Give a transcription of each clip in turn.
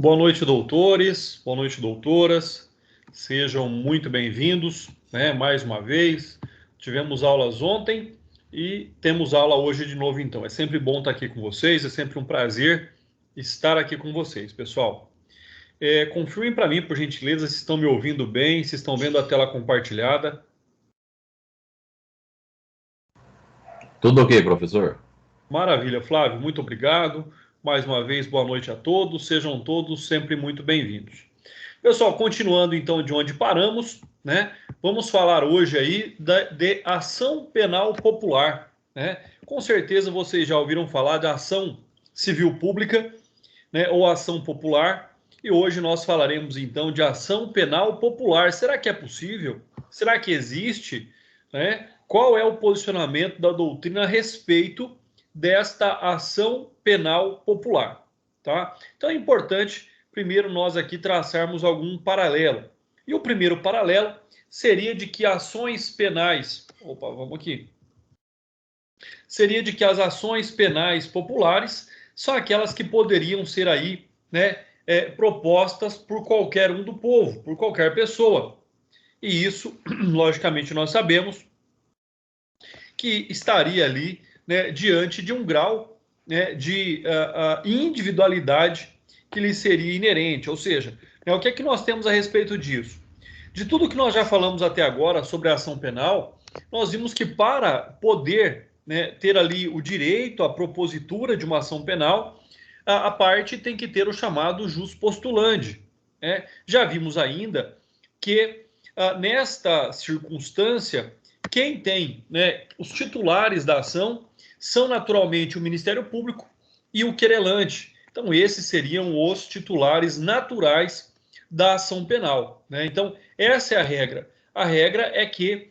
Boa noite, doutores, boa noite, doutoras, sejam muito bem-vindos, né? Mais uma vez, tivemos aulas ontem e temos aula hoje de novo, então. É sempre bom estar aqui com vocês, é sempre um prazer estar aqui com vocês, pessoal. Confirmem para mim, por gentileza, se estão me ouvindo bem, se estão vendo a tela compartilhada. Tudo ok, professor? Maravilha, Flávio, muito obrigado. Mais uma vez, boa noite a todos, sejam todos sempre muito bem-vindos. Pessoal, continuando então de onde paramos, né? Vamos falar hoje aí de ação penal popular, né? Com certeza vocês já ouviram falar de ação civil pública, né? Ou ação popular. E hoje nós falaremos então de ação penal popular. Será que é possível? Será que existe? Né? Qual é o posicionamento da doutrina a respeito desta ação penal popular? Tá? Então é importante primeiro nós aqui traçarmos algum paralelo. E o primeiro paralelo seria de que ações penais... Opa, vamos aqui. Seria de que as ações penais populares são aquelas que poderiam ser aí, né, propostas por qualquer um do povo, por qualquer pessoa. E isso, logicamente, nós sabemos que estaria ali, né, diante de um grau, né, de individualidade que lhe seria inerente. Ou seja, né, o que é que nós temos a respeito disso? De tudo que nós já falamos até agora sobre a ação penal, nós vimos que para poder, né, ter ali o direito à propositura de uma ação penal, a parte tem que ter o chamado jus postulandi. Né? Já vimos ainda que nesta circunstância, quem tem, né, os titulares da ação são naturalmente o Ministério Público e o querelante. Então, esses seriam os titulares naturais da ação penal. Né? Então, essa é a regra. A regra é que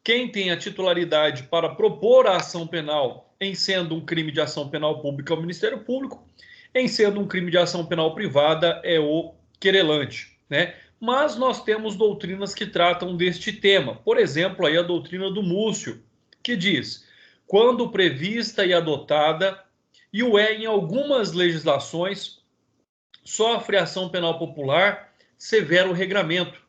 quem tem a titularidade para propor a ação penal em sendo um crime de ação penal pública é o Ministério Público, em sendo um crime de ação penal privada é o querelante. Né? Mas nós temos doutrinas que tratam deste tema. Por exemplo, aí a doutrina do Múcio, que diz: quando prevista e adotada, e o é em algumas legislações, sofre ação penal popular severo regramento.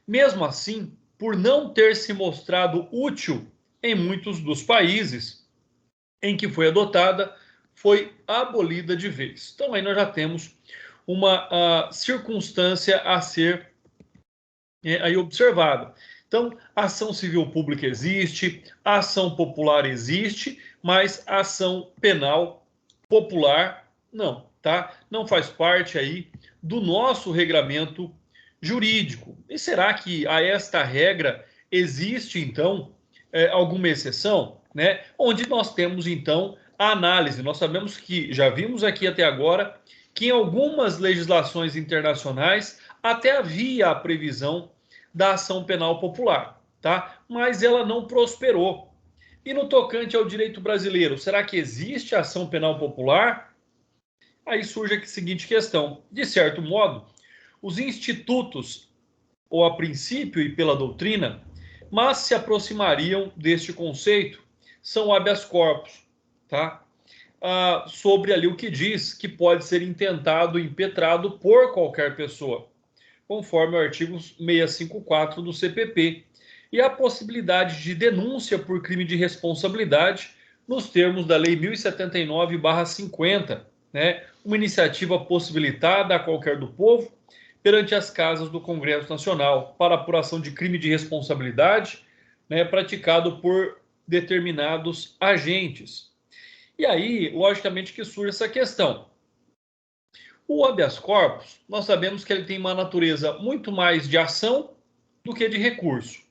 Mesmo assim, por não ter se mostrado útil em muitos dos países em que foi adotada, foi abolida de vez. Então aí nós já temos uma circunstância a ser aí observada. Então, a ação civil pública existe, a ação popular existe, mas a ação penal popular não, tá? Não faz parte aí do nosso regramento jurídico. E será que a esta regra existe, então, alguma exceção? Né? Onde nós temos, então, a análise. Nós sabemos que, já vimos aqui até agora, que em algumas legislações internacionais até havia a previsão da ação penal popular, tá? Mas ela não prosperou. E no tocante ao direito brasileiro, será que existe ação penal popular? Aí surge a seguinte questão. De certo modo, os institutos, ou a princípio e pela doutrina, mas se aproximariam deste conceito, são habeas corpus, tá? Sobre ali o que diz que pode ser intentado, impetrado por qualquer pessoa, conforme o artigo 654 do CPP, e a possibilidade de denúncia por crime de responsabilidade nos termos da Lei 1079/50, né? Uma iniciativa possibilitada a qualquer do povo perante as casas do Congresso Nacional para apuração de crime de responsabilidade, né, praticado por determinados agentes. E aí, logicamente, que surge essa questão. O habeas corpus, nós sabemos que ele tem uma natureza muito mais de ação do que de recurso,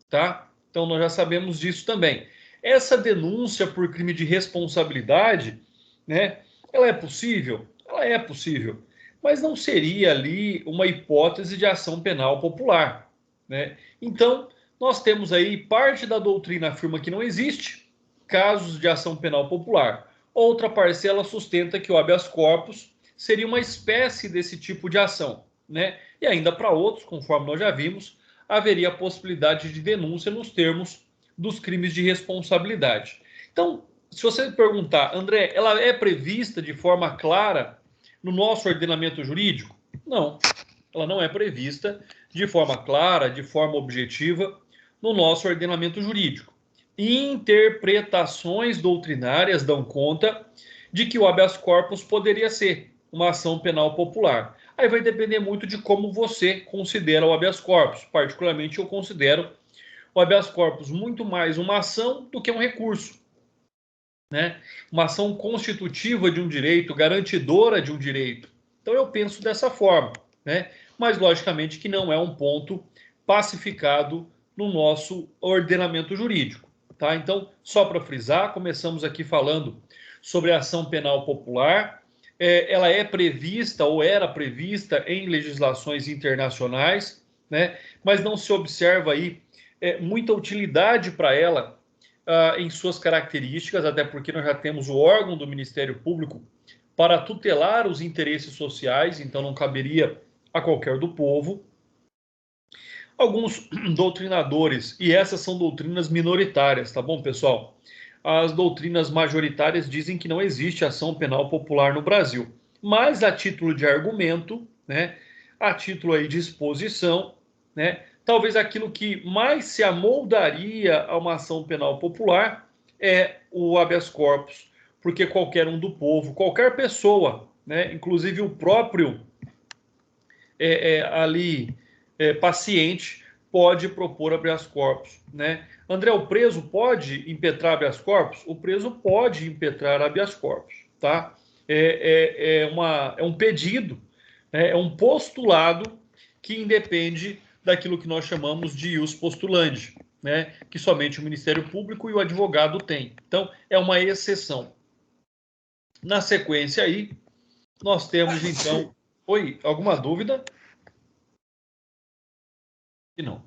tá? Então, nós já sabemos disso também. Essa denúncia por crime de responsabilidade, né, ela é possível? Ela é possível, mas não seria ali uma hipótese de ação penal popular, né? Então, nós temos aí parte da doutrina afirma que não existe casos de ação penal popular. Outra parcela sustenta que o habeas corpus seria uma espécie desse tipo de ação, né? E ainda para outros, conforme nós já vimos, haveria a possibilidade de denúncia nos termos dos crimes de responsabilidade. Então, se você perguntar, André, ela é prevista de forma clara no nosso ordenamento jurídico? Não, ela não é prevista de forma clara, de forma objetiva, no nosso ordenamento jurídico. Interpretações doutrinárias dão conta de que o habeas corpus poderia ser uma ação penal popular. Aí vai depender muito de como você considera o habeas corpus. Particularmente, eu considero o habeas corpus muito mais uma ação do que um recurso, né? Uma ação constitutiva de um direito, garantidora de um direito. Então eu penso dessa forma, né? Mas logicamente que não é um ponto pacificado no nosso ordenamento jurídico, tá? Então, só para frisar, começamos aqui falando sobre a ação penal popular. Ela é prevista ou era prevista em legislações internacionais, né? Mas não se observa aí muita utilidade para ela em suas características, até porque nós já temos o órgão do Ministério Público para tutelar os interesses sociais, então não caberia a qualquer do povo. Alguns doutrinadores, e essas são doutrinas minoritárias, tá bom, pessoal? As doutrinas majoritárias dizem que não existe ação penal popular no Brasil, mas a título de argumento, né, a título aí de exposição, né, talvez aquilo que mais se amoldaria a uma ação penal popular é o habeas corpus, porque qualquer um do povo, qualquer pessoa, né, inclusive o próprio paciente, pode propor habeas corpus, né? André, o preso pode impetrar habeas corpus? O preso pode impetrar habeas corpus, tá? É um pedido, né? É um postulado que independe daquilo que nós chamamos de ius postulandi, né? Que somente o Ministério Público e o advogado têm. Então, é uma exceção. Na sequência aí, nós temos então... Oi, alguma dúvida? E não.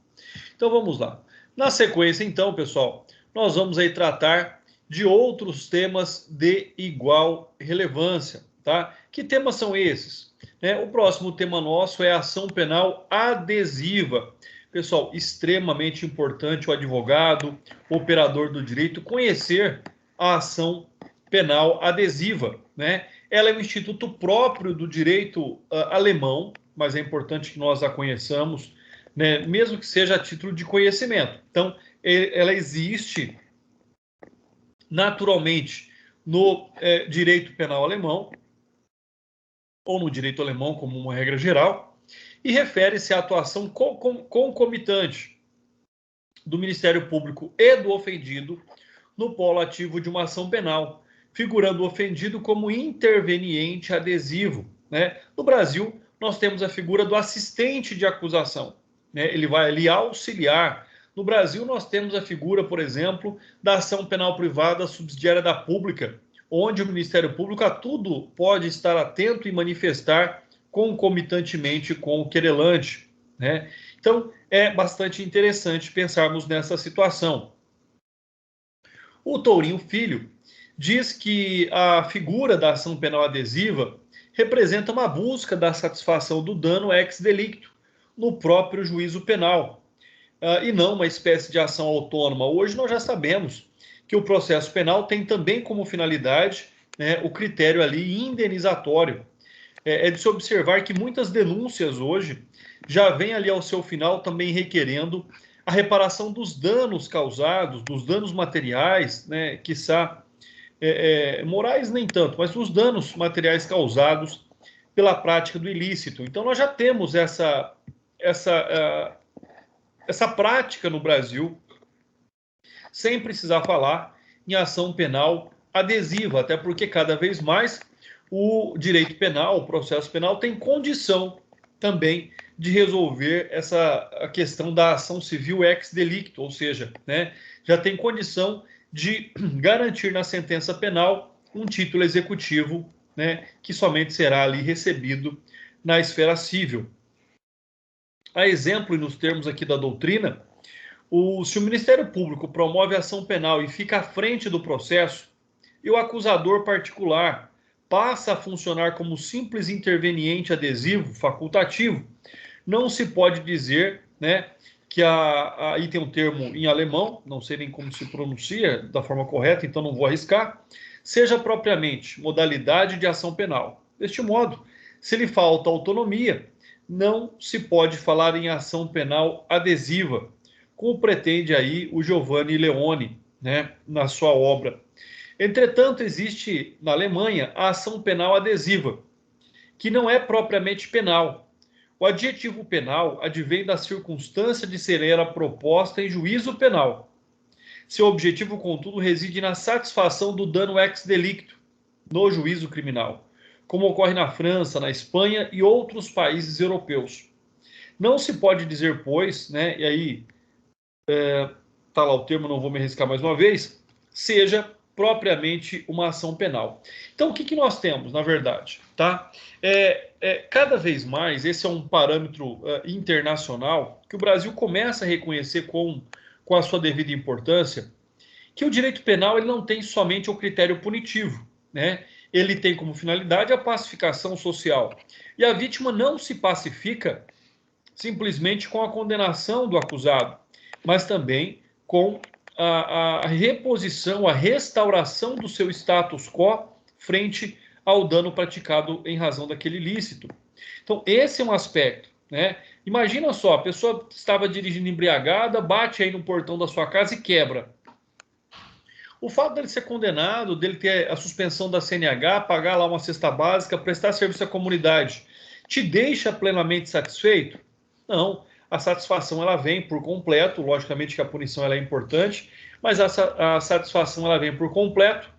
Então vamos lá. Na sequência, então, pessoal, nós vamos aí tratar de outros temas de igual relevância, tá? Que temas são esses? O próximo tema nosso é a ação penal adesiva. Pessoal, extremamente importante o advogado, o operador do direito, conhecer a ação penal adesiva, né? Ela é um instituto próprio do direito alemão, mas é importante que nós a conheçamos, né, mesmo que seja a título de conhecimento. Então, ela existe naturalmente no direito penal alemão, ou no direito alemão como uma regra geral, e refere-se à atuação concomitante do Ministério Público e do ofendido no polo ativo de uma ação penal, figurando o ofendido como interveniente adesivo, né? No Brasil, nós temos a figura do assistente de acusação, né? Ele vai ali auxiliar. No Brasil, nós temos a figura, por exemplo, da ação penal privada subsidiária da pública, onde o Ministério Público a tudo pode estar atento e manifestar concomitantemente com o querelante, né? Então, é bastante interessante pensarmos nessa situação. O Tourinho Filho diz que a figura da ação penal adesiva representa uma busca da satisfação do dano ex delicto no próprio juízo penal, e não uma espécie de ação autônoma. Hoje nós já sabemos que o processo penal tem também como finalidade, né, o critério ali indenizatório. É de se observar que muitas denúncias hoje já vêm ali ao seu final também requerendo a reparação dos danos causados, dos danos materiais, né, quiçá morais nem tanto, mas os danos materiais causados pela prática do ilícito. Então nós já temos essa prática no Brasil, sem precisar falar em ação penal adesiva, até porque cada vez mais o direito penal, o processo penal tem condição também de resolver a questão da ação civil ex delicto, ou seja, né, já tem condição de garantir na sentença penal um título executivo, né, que somente será ali recebido na esfera civil. A exemplo, e nos termos aqui da doutrina, se o Ministério Público promove ação penal e fica à frente do processo, e o acusador particular passa a funcionar como simples interveniente adesivo, facultativo, não se pode dizer, né, que aí tem um termo em alemão, não sei nem como se pronuncia da forma correta, então não vou arriscar, seja propriamente modalidade de ação penal. Deste modo, se lhe falta autonomia, não se pode falar em ação penal adesiva, como pretende aí o Giovanni Leone, né, na sua obra. Entretanto, existe na Alemanha a ação penal adesiva, que não é propriamente penal. O adjetivo penal advém da circunstância de ser ela proposta em juízo penal. Seu objetivo, contudo, reside na satisfação do dano ex delicto, no juízo criminal, como ocorre na França, na Espanha e outros países europeus. Não se pode dizer, pois, né, e aí tá lá o termo, não vou me arriscar mais uma vez, seja propriamente uma ação penal. Então, o que nós temos, na verdade? Tá? Cada vez mais, esse é um parâmetro internacional que o Brasil começa a reconhecer com a sua devida importância, que o direito penal ele não tem somente o critério punitivo, né? Ele tem como finalidade a pacificação social. E a vítima não se pacifica simplesmente com a condenação do acusado, mas também com a reposição, a restauração do seu status quo frente ao dano praticado em razão daquele ilícito. Então, esse é um aspecto, né? Imagina só, a pessoa estava dirigindo embriagada, bate aí no portão da sua casa e quebra. O fato dele ser condenado, dele ter a suspensão da CNH, pagar lá uma cesta básica, prestar serviço à comunidade, te deixa plenamente satisfeito? Não. A satisfação ela vem por completo, logicamente que a punição ela é importante, mas a satisfação ela vem por completo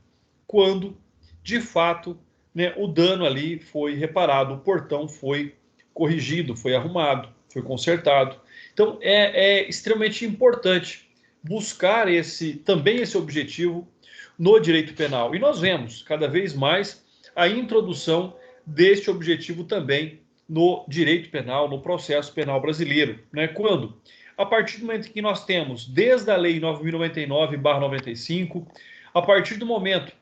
quando, de fato, né, o dano ali foi reparado, o portão foi corrigido, foi arrumado, foi consertado. Então, é extremamente importante buscar também esse objetivo no direito penal. E nós vemos cada vez mais a introdução deste objetivo também no direito penal, no processo penal brasileiro. Né? Quando? A partir do momento que nós temos, desde a Lei 9.099/95, a partir do momento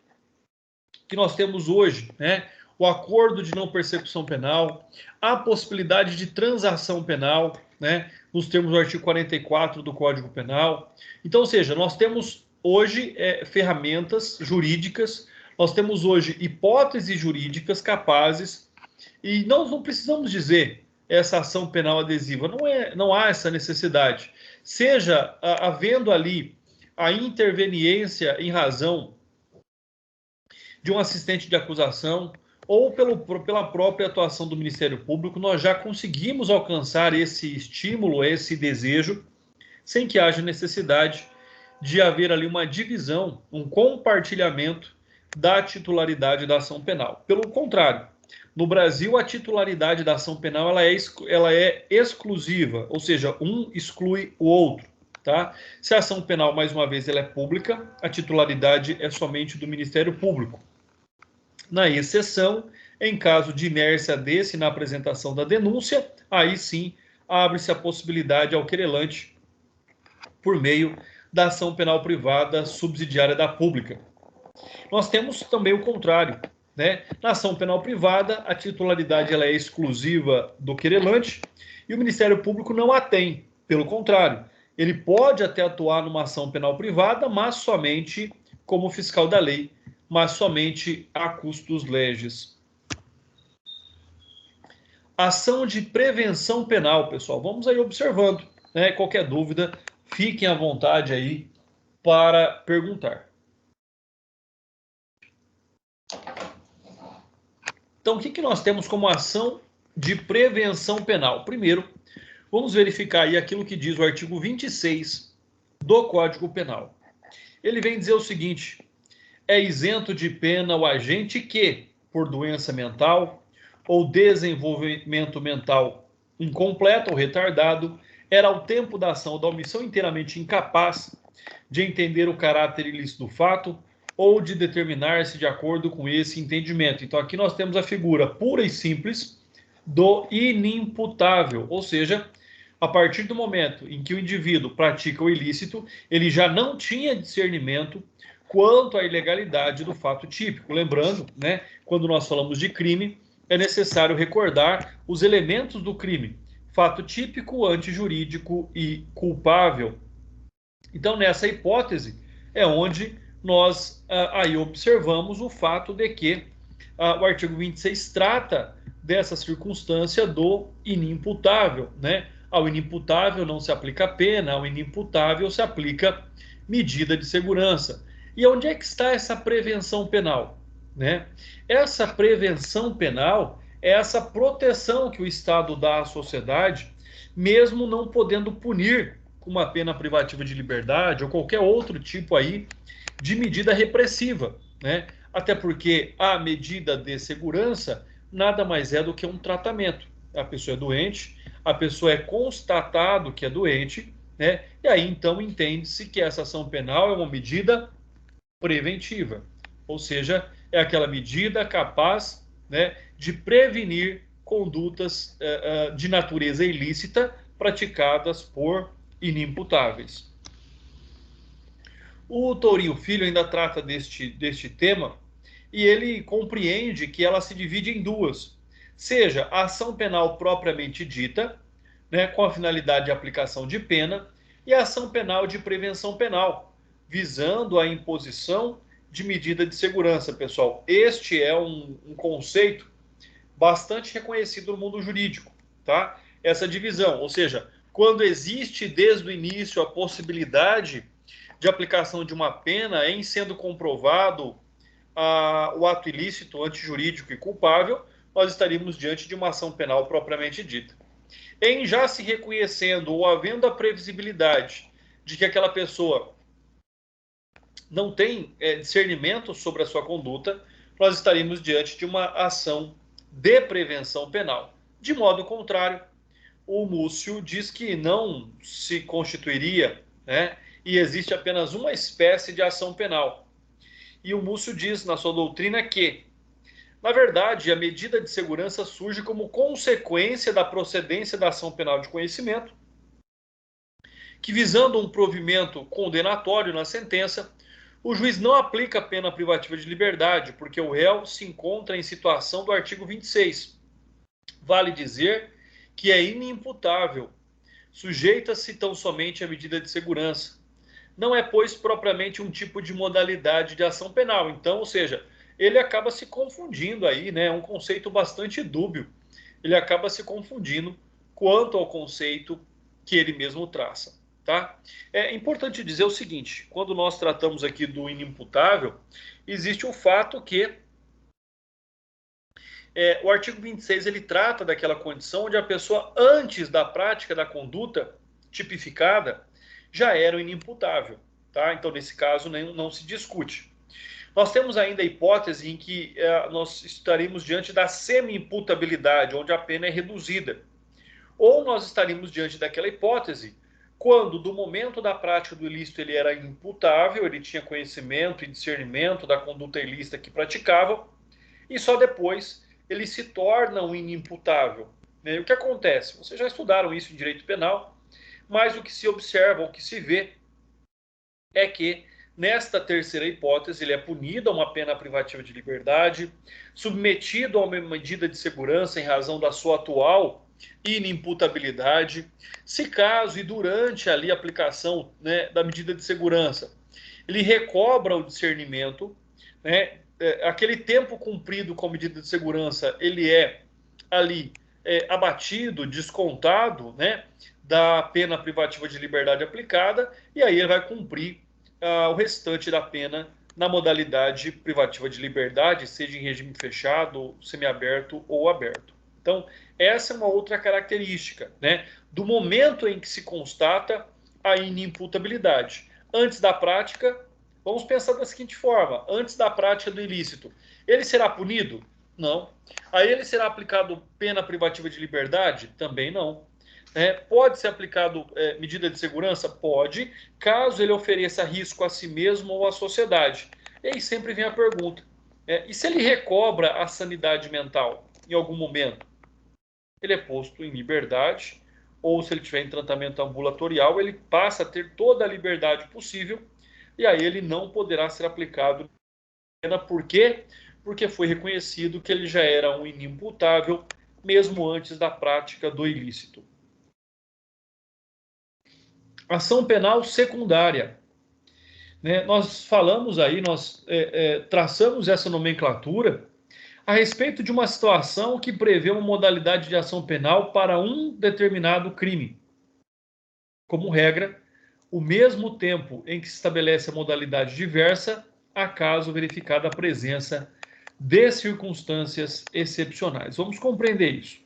que nós temos hoje, né, o acordo de não persecução penal, a possibilidade de transação penal, né, nos termos do artigo 44 do Código Penal. Então, ou seja, nós temos hoje ferramentas jurídicas, nós temos hoje hipóteses jurídicas capazes, e nós não precisamos dizer essa ação penal adesiva, não há essa necessidade. Seja havendo ali a interveniência em razão de um assistente de acusação, ou pela própria atuação do Ministério Público, nós já conseguimos alcançar esse estímulo, esse desejo, sem que haja necessidade de haver ali uma divisão, um compartilhamento da titularidade da ação penal. Pelo contrário, no Brasil, a titularidade da ação penal ela é exclusiva, ou seja, um exclui o outro. Tá? Se a ação penal, mais uma vez, ela é pública, a titularidade é somente do Ministério Público. Na exceção, em caso de inércia desse na apresentação da denúncia, aí sim abre-se a possibilidade ao querelante por meio da ação penal privada subsidiária da pública. Nós temos também o contrário, né? Na ação penal privada, a titularidade ela é exclusiva do querelante e o Ministério Público não a tem. Pelo contrário, ele pode até atuar numa ação penal privada, mas somente como fiscal da lei, mas somente a custos legis. Ação de prevenção penal, pessoal. Vamos aí observando, né? Qualquer dúvida, fiquem à vontade aí para perguntar. Então, o que nós temos como ação de prevenção penal? Primeiro, vamos verificar aí aquilo que diz o artigo 26 do Código Penal. Ele vem dizer o seguinte: é isento de pena o agente que, por doença mental ou desenvolvimento mental incompleto ou retardado, era ao tempo da ação ou da omissão inteiramente incapaz de entender o caráter ilícito do fato ou de determinar-se de acordo com esse entendimento. Então, aqui nós temos a figura pura e simples do inimputável, ou seja, a partir do momento em que o indivíduo pratica o ilícito, ele já não tinha discernimento quanto à ilegalidade do fato típico. Lembrando, né, quando nós falamos de crime, é necessário recordar os elementos do crime: fato típico, antijurídico e culpável. Então, nessa hipótese, é onde nós aí observamos o fato de que o artigo 26 trata dessa circunstância do inimputável, né? Ao inimputável não se aplica pena, ao inimputável se aplica medida de segurança. E onde é que está essa prevenção penal, né? Essa prevenção penal é essa proteção que o Estado dá à sociedade, mesmo não podendo punir com uma pena privativa de liberdade ou qualquer outro tipo aí de medida repressiva, né? Até porque a medida de segurança nada mais é do que um tratamento. A pessoa é doente, a pessoa é constatado que é doente, né? E aí então entende-se que essa ação penal é uma medida preventiva, ou seja, é aquela medida capaz, né, de prevenir condutas de natureza ilícita praticadas por inimputáveis. O Tourinho Filho ainda trata deste tema e ele compreende que ela se divide em duas. Seja a ação penal propriamente dita, né, com a finalidade de aplicação de pena, e a ação penal de prevenção penal, visando a imposição de medida de segurança, pessoal. Este é um conceito bastante reconhecido no mundo jurídico, tá? Essa divisão, ou seja, quando existe desde o início a possibilidade de aplicação de uma pena em sendo comprovado o ato ilícito, antijurídico e culpável, nós estaríamos diante de uma ação penal propriamente dita. Em já se reconhecendo ou havendo a previsibilidade de que aquela pessoa não tem discernimento sobre a sua conduta, nós estaríamos diante de uma ação de prevenção penal. De modo contrário, o Múcio diz que não se constituiria, né, e existe apenas uma espécie de ação penal. E o Múcio diz na sua doutrina que, na verdade, a medida de segurança surge como consequência da procedência da ação penal de conhecimento, que, visando um provimento condenatório na sentença, o juiz não aplica a pena privativa de liberdade, porque o réu se encontra em situação do artigo 26. Vale dizer que é inimputável, sujeita-se tão somente à medida de segurança. Não é, pois, propriamente um tipo de modalidade de ação penal. Então, ou seja, ele acaba se confundindo aí, né? É um conceito bastante dúbio. Ele acaba se confundindo quanto ao conceito que ele mesmo traça, tá? É importante dizer o seguinte, quando nós tratamos aqui do inimputável, existe o fato que o artigo 26 ele trata daquela condição onde a pessoa, antes da prática da conduta tipificada, já era inimputável, tá? Então, nesse caso, não se discute. Nós temos ainda a hipótese em que nós estaremos diante da semi-imputabilidade, onde a pena é reduzida. Ou nós estaríamos diante daquela hipótese quando, do momento da prática do ilícito, ele era imputável, ele tinha conhecimento e discernimento da conduta ilícita que praticava, e só depois ele se torna um inimputável. E o que acontece? Vocês já estudaram isso em direito penal, mas o que se observa, o que se vê, é que nesta terceira hipótese ele é punido a uma pena privativa de liberdade, submetido a uma medida de segurança em razão da sua atual inimputabilidade. Se caso e durante ali a aplicação, né, da medida de segurança, ele recobra o discernimento, né, aquele tempo cumprido com a medida de segurança, ele é ali abatido, descontado, né, da pena privativa de liberdade aplicada, e aí ele vai cumprir o restante da pena na modalidade privativa de liberdade, seja em regime fechado, semiaberto ou aberto. Então, essa é uma outra característica, né, do momento em que se constata a inimputabilidade. Antes da prática, vamos pensar da seguinte forma, antes da prática do ilícito, ele será punido? Não. A ele será aplicado pena privativa de liberdade? Também não. Pode ser aplicado medida de segurança? Pode, caso ele ofereça risco a si mesmo ou à sociedade. E aí sempre vem a pergunta, e se ele recobra a sanidade mental em algum momento? Ele é posto em liberdade, ou se ele estiver em tratamento ambulatorial, ele passa a ter toda a liberdade possível, e aí ele não poderá ser aplicado pena. Por quê? Porque foi reconhecido que ele já era um inimputável, mesmo antes da prática do ilícito. Ação penal secundária. Né? Nós falamos aí, nós traçamos essa nomenclatura a respeito de uma situação que prevê uma modalidade de ação penal para um determinado crime. Como regra, o mesmo tempo em que se estabelece a modalidade diversa, acaso verificada a presença de circunstâncias excepcionais. Vamos compreender isso.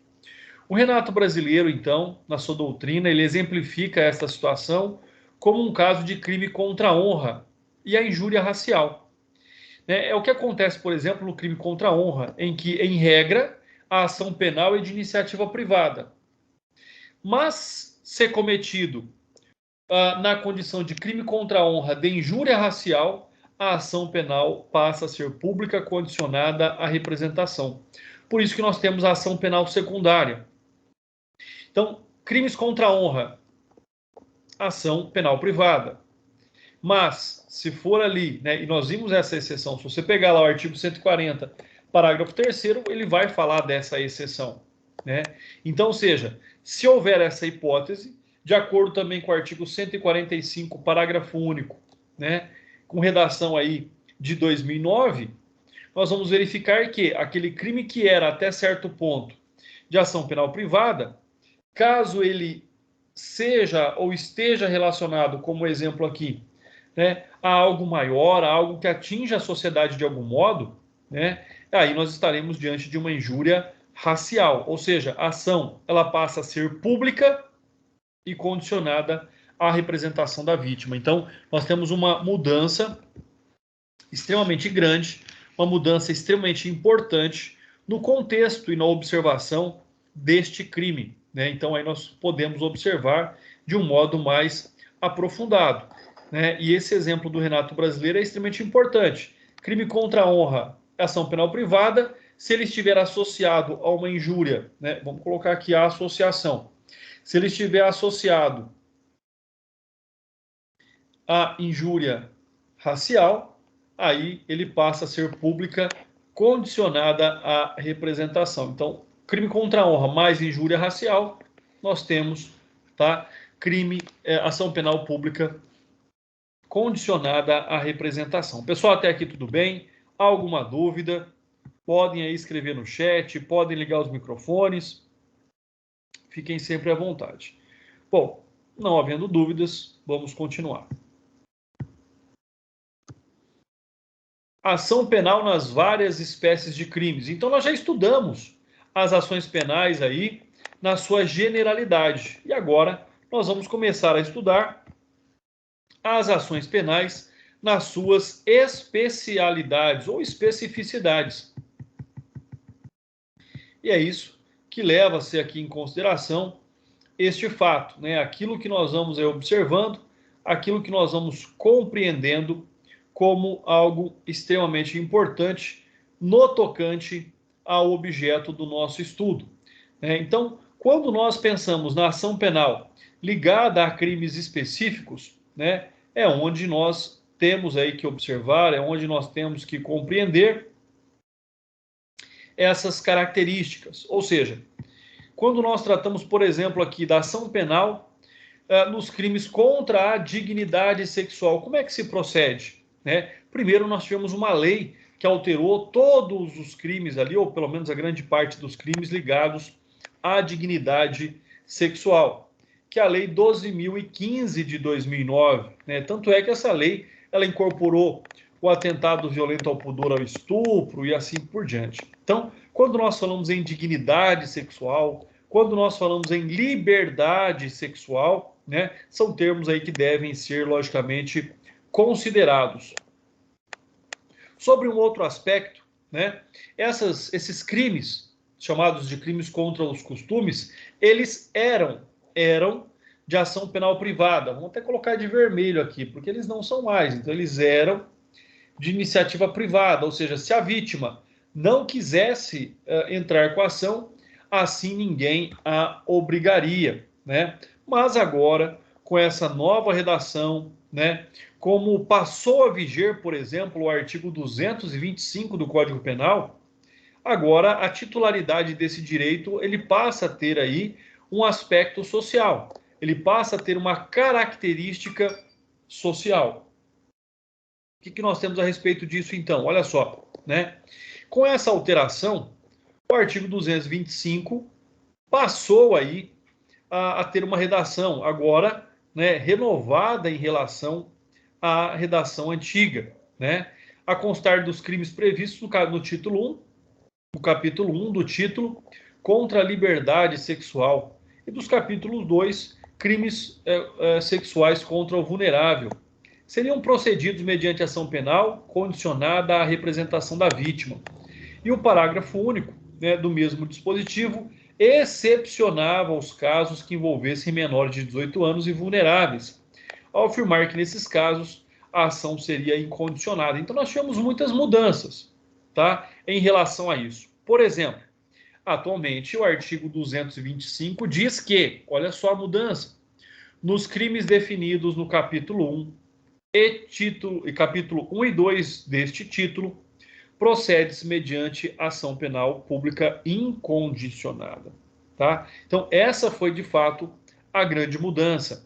O Renato Brasileiro, então, na sua doutrina, ele exemplifica esta situação como um caso de crime contra a honra e a injúria racial. É o que acontece, por exemplo, no crime contra a honra, em que, em regra, a ação penal é de iniciativa privada. Mas, ser cometido na condição de crime contra a honra de injúria racial, a ação penal passa a ser pública condicionada à representação. Por isso que nós temos a ação penal secundária. Então, crimes contra a honra, ação penal privada. Mas, se for ali, né, e nós vimos essa exceção, se você pegar lá o artigo 140, parágrafo 3º, ele vai falar dessa exceção. Né? Então, ou seja, se houver essa hipótese, de acordo também com o artigo 145, parágrafo único, né, com redação aí de 2009, nós vamos verificar que aquele crime que era até certo ponto de ação penal privada, caso ele seja ou esteja relacionado, como exemplo aqui, né, a algo maior, a algo que atinja a sociedade de algum modo, né, aí nós estaremos diante de uma injúria racial, ou seja, a ação ela passa a ser pública e condicionada à representação da vítima. Então, nós temos uma mudança extremamente grande, uma mudança extremamente importante no contexto e na observação deste crime. Né? Então, aí nós podemos observar de um modo mais aprofundado. Né? E esse exemplo do Renato Brasileiro é extremamente importante. Crime contra a honra, ação penal privada, se ele estiver associado a uma injúria, né? Vamos colocar aqui a associação. Se ele estiver associado à injúria racial, aí ele passa a ser pública condicionada à representação. Então, crime contra a honra mais injúria racial, nós temos, tá? Crime, ação penal pública condicionada à representação. Pessoal, até aqui tudo bem? Alguma dúvida? Podem aí escrever no chat, podem ligar os microfones. Fiquem sempre à vontade. Bom, não havendo dúvidas, vamos continuar. Ação penal nas várias espécies de crimes. Então, nós já estudamos as ações penais aí na sua generalidade. E agora, nós vamos começar a estudar as ações penais nas suas especialidades ou especificidades. E é isso que leva-se aqui em consideração este fato, né? Aquilo que nós vamos observando, aquilo que nós vamos compreendendo como algo extremamente importante no tocante ao objeto do nosso estudo. Então, quando nós pensamos na ação penal ligada a crimes específicos, né, é onde nós temos aí que observar, é onde nós temos que compreender essas características. Ou seja, quando nós tratamos, por exemplo, aqui da ação penal nos crimes contra a dignidade sexual, como é que se procede? Né? Primeiro, nós tivemos uma lei que alterou todos os crimes ali, ou pelo menos a grande parte dos crimes ligados à dignidade sexual, que é a Lei 12.015 de 2009. Né? Tanto é que essa lei ela incorporou o atentado violento ao pudor, ao estupro e assim por diante. Então, quando nós falamos em dignidade sexual, quando nós falamos em liberdade sexual, né, são termos aí que devem ser, logicamente, considerados. Sobre um outro aspecto, né, esses crimes, chamados de crimes contra os costumes, eles eram de ação penal privada. Vamos até colocar de vermelho aqui, porque eles não são mais. Então, eles eram de iniciativa privada, ou seja, se a vítima não quisesse entrar com a ação, assim ninguém a obrigaria, né? Mas agora, com essa nova redação, né, como passou a viger, por exemplo, o artigo 225 do Código Penal, agora a titularidade desse direito, ele passa a ter aí um aspecto social, ele passa a ter uma característica social. O que nós temos a respeito disso, então? Olha só, né? Com essa alteração, o artigo 225 passou aí a ter uma redação, agora, né, renovada em relação à redação antiga, né? A constar dos crimes previstos no título 1, no capítulo 1 do título, contra a liberdade sexual, e dos capítulos 2, crimes sexuais contra o vulnerável, seriam procedidos mediante ação penal condicionada à representação da vítima. E o parágrafo único, né, do mesmo dispositivo excepcionava os casos que envolvessem menores de 18 anos e vulneráveis, ao afirmar que nesses casos a ação seria incondicionada. Então nós tivemos muitas mudanças, tá, em relação a isso. Por exemplo, atualmente o artigo 225 diz que, olha só a mudança, nos crimes definidos no capítulo 1 e capítulo 1 e 2 deste título, procede-se mediante ação penal pública incondicionada, tá? Então, essa foi, de fato, a grande mudança,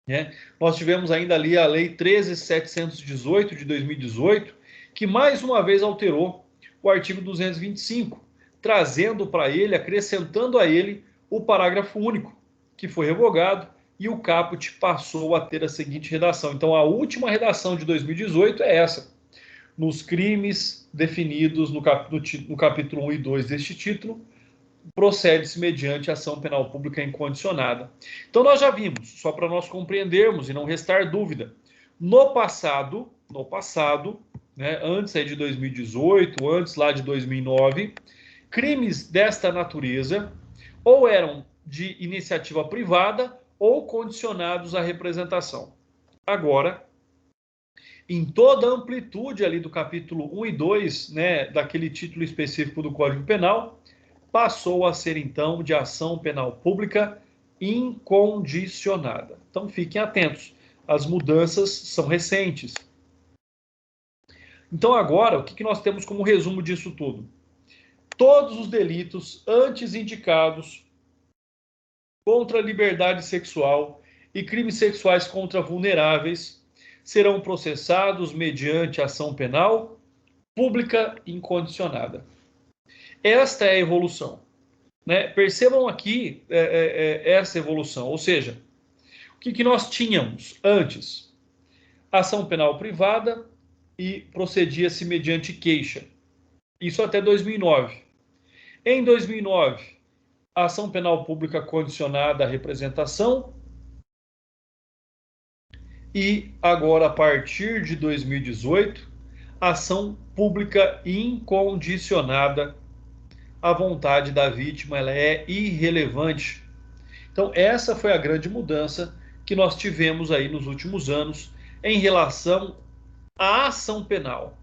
né? Nós tivemos ainda ali a Lei 13.718 de 2018, que mais uma vez alterou o artigo 225, trazendo para ele, acrescentando a ele, o parágrafo único, que foi revogado, e o caput passou a ter a seguinte redação. Então, a última redação de 2018 é essa: nos crimes definidos no capítulo 1 e 2 deste título, procede-se mediante ação penal pública incondicionada. Então, nós já vimos, só para nós compreendermos e não restar dúvida, no passado, né, antes aí de 2018, antes lá de 2009, crimes desta natureza ou eram de iniciativa privada ou condicionados à representação. Agora, em toda a amplitude ali do capítulo 1 e 2, né, daquele título específico do Código Penal, passou a ser, então, de ação penal pública incondicionada. Então, fiquem atentos, as mudanças são recentes. Então, agora, o que nós temos como resumo disso tudo? Todos os delitos antes indicados contra a liberdade sexual e crimes sexuais contra vulneráveis serão processados mediante ação penal pública incondicionada. Esta é a evolução, né? Percebam aqui essa evolução, ou seja, o que nós tínhamos antes? Ação penal privada e procedia-se mediante queixa. Isso até 2009. Em 2009, a ação penal pública condicionada à representação. E agora, a partir de 2018, ação pública incondicionada. A vontade da vítima, ela é irrelevante. Então, essa foi a grande mudança que nós tivemos aí nos últimos anos em relação à ação penal,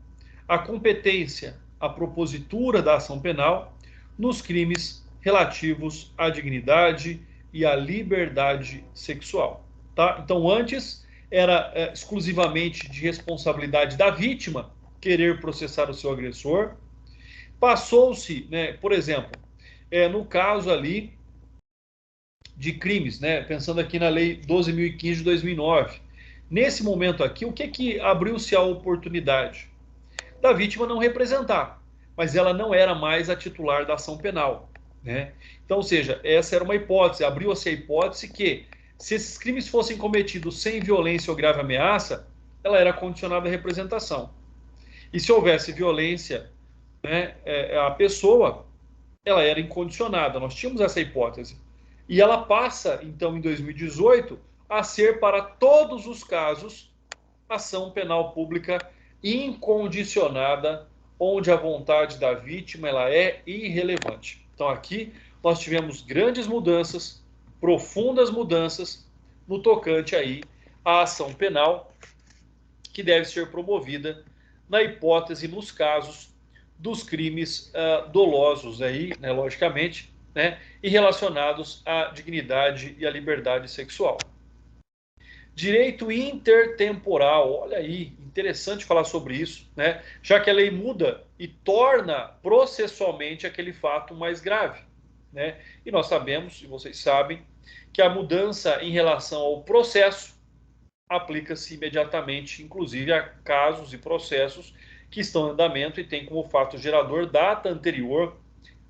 a competência, a propositura da ação penal nos crimes relativos à dignidade e à liberdade sexual, tá? Então, antes era exclusivamente de responsabilidade da vítima querer processar o seu agressor. Passou-se, né, por exemplo, no caso ali de crimes, né, pensando aqui na Lei 12.015 de 2009, nesse momento aqui, o que abriu-se a oportunidade? Da vítima não representar, mas ela não era mais a titular da ação penal, né? Então, ou seja, essa era uma hipótese, abriu-se a hipótese que, se esses crimes fossem cometidos sem violência ou grave ameaça, ela era condicionada à representação. E se houvesse violência, né, a pessoa, ela era incondicionada. Nós tínhamos essa hipótese. E ela passa, então, em 2018, a ser, para todos os casos, ação penal pública incondicionada, onde a vontade da vítima, ela é irrelevante. Então, aqui, nós tivemos grandes mudanças, profundas mudanças, no tocante aí à ação penal, que deve ser promovida na hipótese, nos casos dos crimes dolosos aí, né, logicamente, né, e relacionados à dignidade e à liberdade sexual. Direito intertemporal, olha aí, interessante falar sobre isso, né, já que a lei muda e torna processualmente aquele fato mais grave, né, e nós sabemos, e vocês sabem, que a mudança em relação ao processo, aplica-se imediatamente, inclusive a casos e processos que estão em andamento e tem como fato gerador data anterior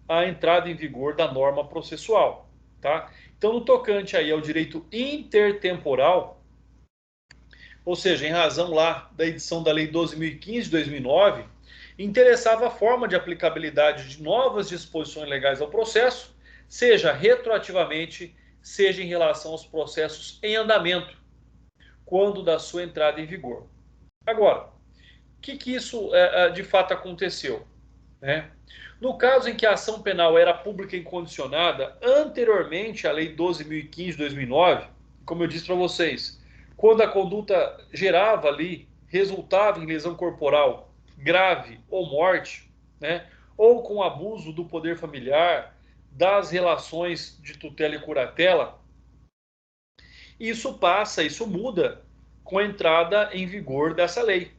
à entrada em vigor da norma processual, tá? Então, no tocante aí ao direito intertemporal, ou seja, em razão lá da edição da Lei 12.015 de 2009, interessava a forma de aplicabilidade de novas disposições legais ao processo, seja retroativamente, seja em relação aos processos em andamento, quando da sua entrada em vigor. Agora, o que isso de fato aconteceu? No caso em que a ação penal era pública incondicionada, anteriormente à Lei 12.015 de 2009, como eu disse para vocês, quando a conduta gerava ali, resultava em lesão corporal grave ou morte, ou com abuso do poder familiar, das relações de tutela e curatela, isso muda com a entrada em vigor dessa lei,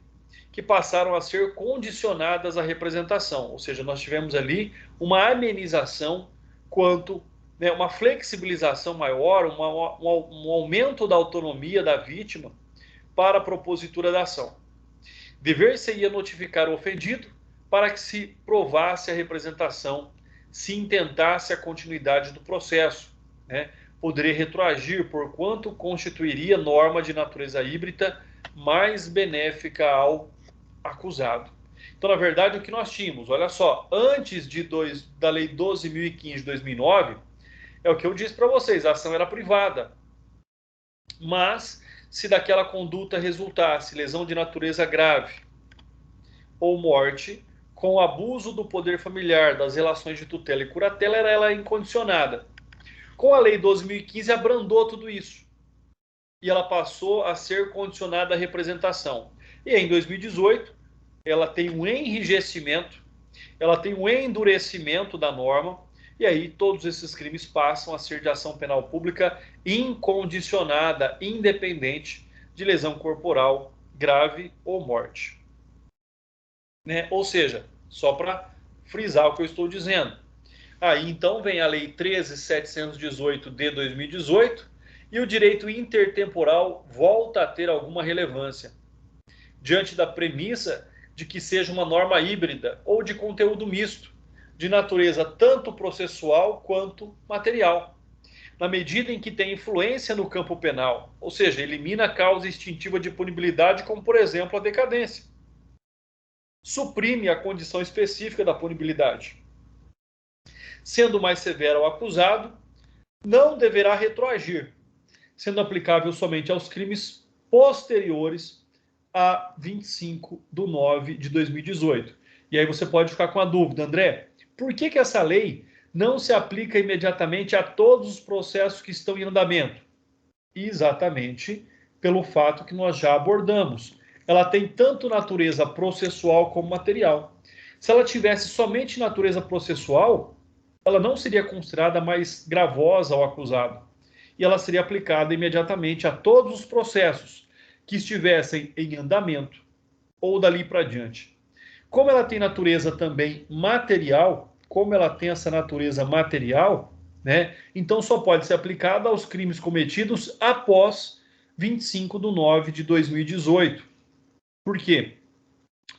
que passaram a ser condicionadas à representação, ou seja, nós tivemos ali uma amenização quanto, uma flexibilização maior, um aumento da autonomia da vítima para a propositura da ação. Dever-se-ia notificar o ofendido para que se provasse a representação, se intentasse a continuidade do processo, poderia retroagir, porquanto constituiria norma de natureza híbrida mais benéfica ao acusado. Então, na verdade, o que nós tínhamos, olha só, antes da Lei 12.015 de 2009, é o que eu disse para vocês, a ação era privada. Mas, se daquela conduta resultasse lesão de natureza grave ou morte, com abuso do poder familiar, das relações de tutela e curatela, ela incondicionada. Com a Lei 12.015, abrandou tudo isso. E ela passou a ser condicionada à representação. E em 2018, ela tem um enrijecimento, ela tem um endurecimento da norma, e aí todos esses crimes passam a ser de ação penal pública incondicionada, independente de lesão corporal grave ou morte. Ou seja, só para frisar o que eu estou dizendo. Aí então vem a Lei 13.718 de 2018 e o direito intertemporal volta a ter alguma relevância, diante da premissa de que seja uma norma híbrida ou de conteúdo misto, de natureza tanto processual quanto material, na medida em que tem influência no campo penal, ou seja, elimina a causa extintiva de punibilidade, como por exemplo a decadência. Suprime a condição específica da punibilidade. Sendo mais severo ao acusado, não deverá retroagir, sendo aplicável somente aos crimes posteriores a 25/9 de 2018. E aí você pode ficar com a dúvida, André, por que essa lei não se aplica imediatamente a todos os processos que estão em andamento? Exatamente pelo fato que nós já abordamos. Ela tem tanto natureza processual como material. Se ela tivesse somente natureza processual, ela não seria considerada mais gravosa ao acusado. E ela seria aplicada imediatamente a todos os processos que estivessem em andamento ou dali para diante. Como ela tem natureza também material, então só pode ser aplicada aos crimes cometidos após 25/9 de 2018. Por quê?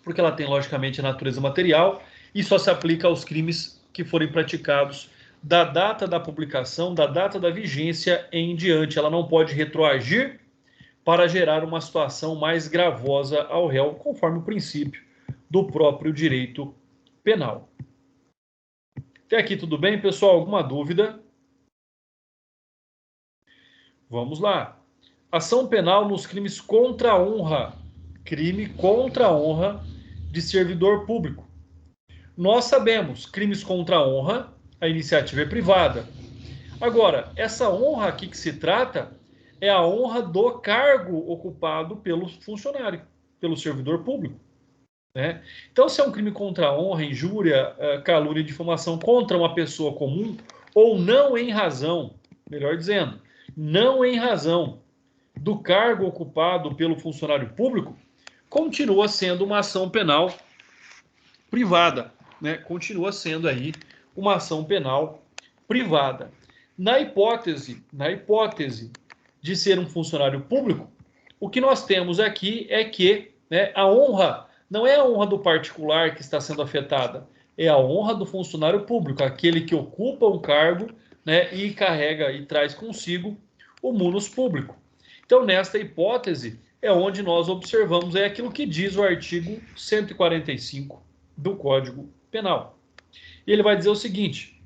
Porque ela tem, logicamente, a natureza material e só se aplica aos crimes que forem praticados da data da publicação, da data da vigência em diante. Ela não pode retroagir para gerar uma situação mais gravosa ao réu, conforme o princípio do próprio direito penal. Até aqui tudo bem, pessoal? Alguma dúvida? Vamos lá. Ação penal nos crimes contra a honra. Crime contra a honra de servidor público. Nós sabemos, crimes contra a honra, a iniciativa é privada. Agora, essa honra aqui que se trata é a honra do cargo ocupado pelo funcionário, pelo servidor público. Então, se é um crime contra a honra, injúria, calúnia e difamação contra uma pessoa comum, ou não em razão, melhor dizendo, não em razão do cargo ocupado pelo funcionário público, continua sendo uma ação penal privada, Continua sendo aí uma ação penal privada. Na hipótese de ser um funcionário público, o que nós temos aqui é que, né, a honra não é a honra do particular que está sendo afetada, é a honra do funcionário público, aquele que ocupa um cargo, né, e carrega e traz consigo o munus público. Então, nesta hipótese, é onde nós observamos aquilo que diz o artigo 145 do Código Penal. E ele vai dizer o seguinte: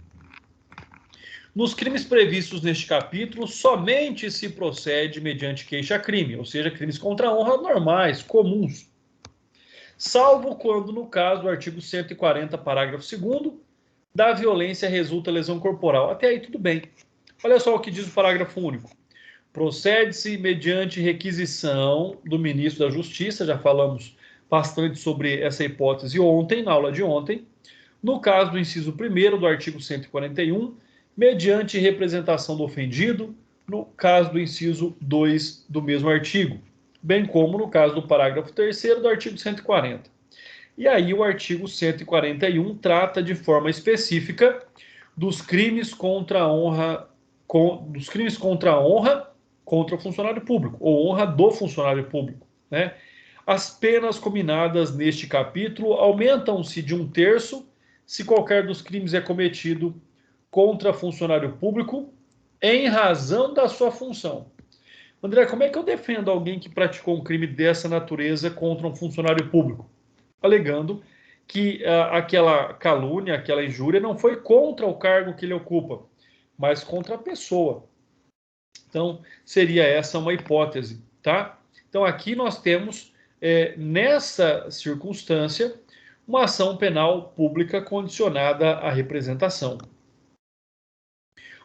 nos crimes previstos neste capítulo, somente se procede mediante queixa-crime, ou seja, crimes contra a honra normais, comuns, salvo quando, no caso do artigo 140, parágrafo 2º, da violência resulta lesão corporal. Até aí tudo bem. Olha só o que diz o parágrafo único. Procede-se mediante requisição do ministro da Justiça, já falamos bastante sobre essa hipótese ontem, na aula de ontem, no caso do inciso 1º do artigo 141, mediante representação do ofendido, no caso do inciso 2 do mesmo artigo, bem como no caso do parágrafo 3º do artigo 140. E aí o artigo 141 trata de forma específica dos crimes contra a honra, contra o funcionário público, ou honra do funcionário público, né? As penas combinadas neste capítulo aumentam-se de 1/3 se qualquer dos crimes é cometido contra funcionário público em razão da sua função. André, como é que eu defendo alguém que praticou um crime dessa natureza contra um funcionário público? Alegando que aquela calúnia, aquela injúria não foi contra o cargo que ele ocupa, mas contra a pessoa. Então, seria essa uma hipótese, tá? Então, aqui nós temos, nessa circunstância, uma ação penal pública condicionada à representação.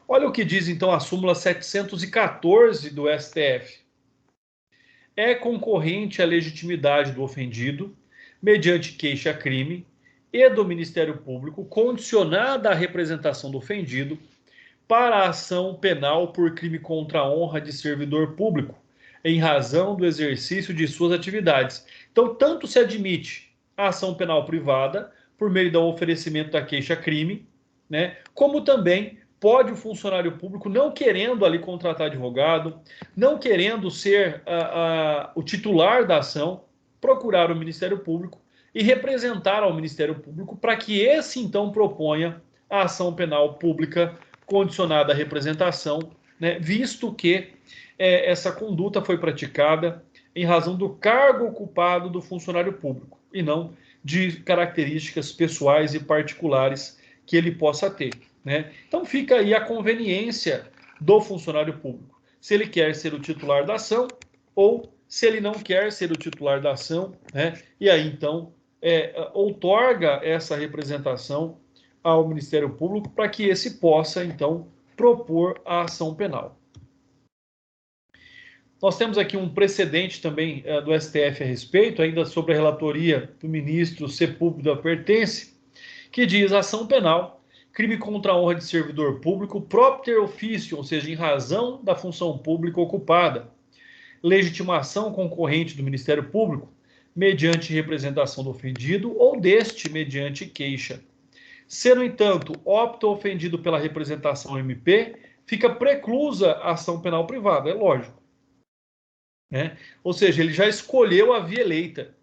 Olha o que diz, então, a súmula 714 do STF. É concorrente à legitimidade do ofendido, mediante queixa-crime, e do Ministério Público, condicionada à representação do ofendido, para a ação penal por crime contra a honra de servidor público, em razão do exercício de suas atividades. Então, tanto se admite a ação penal privada, por meio do oferecimento da queixa-crime, né, como também pode o funcionário público, não querendo ali contratar advogado, não querendo ser o titular da ação, procurar o Ministério Público e representar ao Ministério Público para que esse, então, proponha a ação penal pública condicionada à representação, né, visto que essa conduta foi praticada em razão do cargo ocupado do funcionário público e não de características pessoais e particulares que ele possa ter, né? Então fica aí a conveniência do funcionário público, se ele quer ser o titular da ação ou se ele não quer ser o titular da ação, né? E aí então outorga essa representação ao Ministério Público para que esse possa, então, propor a ação penal. Nós temos aqui um precedente também do STF a respeito, ainda sobre a relatoria do ministro Sepúlveda Pertence, que diz: ação penal, crime contra a honra de servidor público, propter officio, ou seja, em razão da função pública ocupada, legitimação concorrente do Ministério Público, mediante representação do ofendido ou deste mediante queixa. Se, no entanto, opta o ofendido pela representação MP, fica preclusa a ação penal privada, é lógico, né? Ou seja, ele já escolheu a via eleita,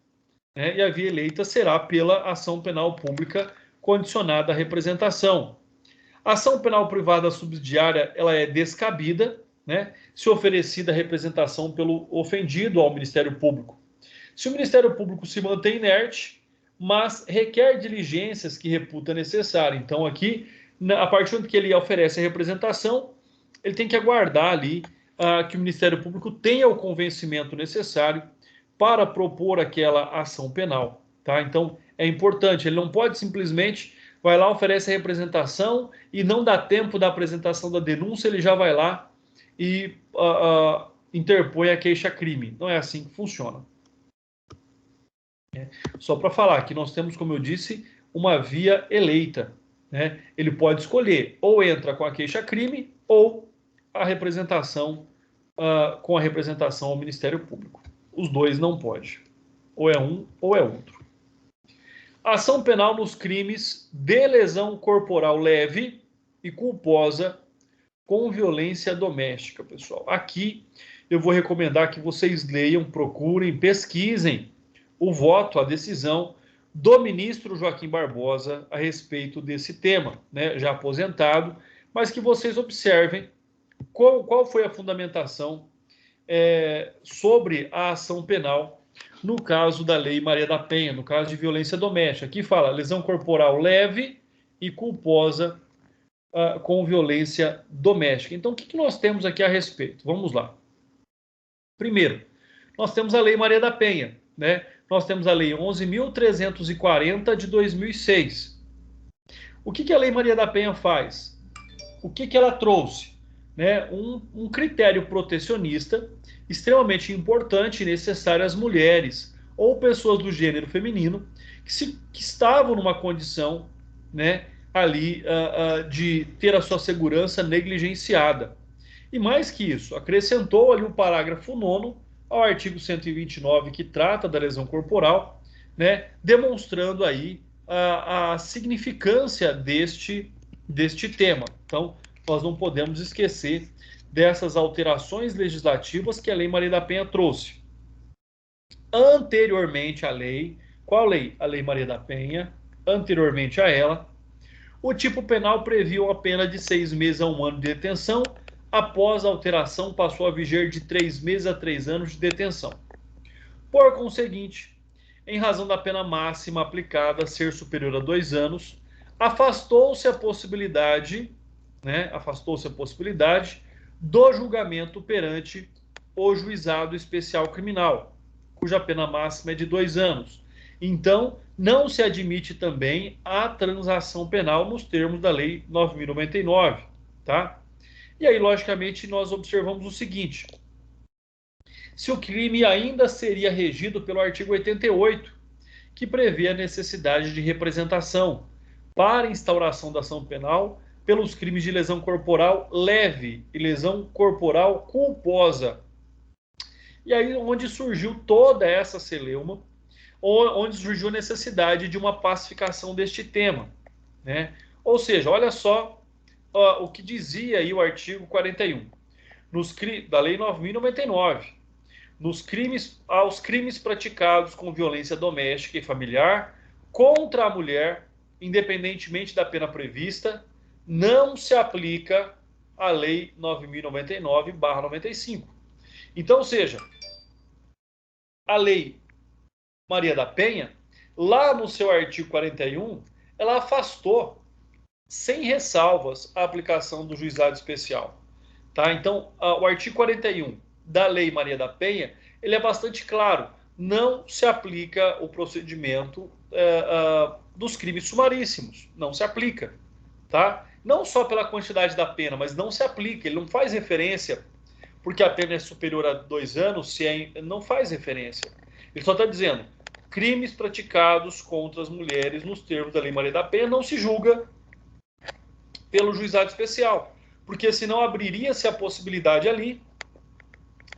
né? E a via eleita será pela ação penal pública condicionada à representação. A ação penal privada subsidiária, ela é descabida, né, se oferecida a representação pelo ofendido ao Ministério Público. Se o Ministério Público se mantém inerte, mas requer diligências que reputa necessário. Então, aqui, a partir do momento que ele oferece a representação, ele tem que aguardar ali que o Ministério Público tenha o convencimento necessário para propor aquela ação penal, tá? Então, é importante, ele não pode simplesmente vai lá, oferece a representação e não dá tempo da apresentação da denúncia, ele já vai lá e interpõe a queixa-crime. Não é assim que funciona. Só para falar que nós temos, como eu disse, uma via eleita, né? Ele pode escolher ou entra com a queixa-crime ou a representação com a representação ao Ministério Público. Os dois não pode. Ou é um ou é outro. Ação penal nos crimes de lesão corporal leve e culposa com violência doméstica, pessoal. Aqui eu vou recomendar que vocês leiam, procurem, pesquisem o voto, a decisão do ministro Joaquim Barbosa a respeito desse tema, né, já aposentado, mas que vocês observem qual foi a fundamentação sobre a ação penal no caso da Lei Maria da Penha, no caso de violência doméstica. Aqui fala lesão corporal leve e culposa com violência doméstica. Então, o que nós temos aqui a respeito? Vamos lá. Primeiro, nós temos a Lei Maria da Penha, né? Nós temos a Lei 11.340 de 2006. O que a Lei Maria da Penha faz? O que ela trouxe? Né? Um critério protecionista extremamente importante e necessário às mulheres ou pessoas do gênero feminino que estavam numa condição, né, ali de ter a sua segurança negligenciada. E mais que isso, acrescentou ali o parágrafo 9º ao artigo 129, que trata da lesão corporal, né, demonstrando aí a significância deste tema. Então, nós não podemos esquecer dessas alterações legislativas que a Lei Maria da Penha trouxe. Anteriormente à lei, qual lei? A Lei Maria da Penha. Anteriormente a ela, o tipo penal previa uma pena de 6 meses a 1 ano de detenção. Após a alteração, passou a viger de 3 meses a 3 anos de detenção. Por conseguinte, em razão da pena máxima aplicada ser superior a 2 anos, afastou-se a possibilidade do julgamento perante o juizado especial criminal, cuja pena máxima é de 2 anos. Então, não se admite também a transação penal nos termos da Lei 9.099, tá? E aí, logicamente, nós observamos o seguinte: se o crime ainda seria regido pelo artigo 88, que prevê a necessidade de representação para instauração da ação penal pelos crimes de lesão corporal leve e lesão corporal culposa. E aí onde surgiu toda essa celeuma, onde surgiu a necessidade de uma pacificação deste tema, né? Ou seja, olha só o que dizia aí o artigo 41 da Lei 9.099. Aos crimes praticados com violência doméstica e familiar contra a mulher, independentemente da pena prevista, não se aplica a Lei 9.099/95. Então, ou seja, a Lei Maria da Penha, lá no seu artigo 41, ela afastou, sem ressalvas, a aplicação do juizado especial. Tá? Então, o artigo 41 da Lei Maria da Penha, ele é bastante claro. Não se aplica o procedimento dos crimes sumaríssimos. Não se aplica. Tá? Não só pela quantidade da pena, mas não se aplica. Ele não faz referência, porque a pena é superior a 2 anos, não faz referência. Ele só está dizendo, crimes praticados contra as mulheres nos termos da Lei Maria da Penha não se julga pelo juizado especial, porque senão abriria-se a possibilidade ali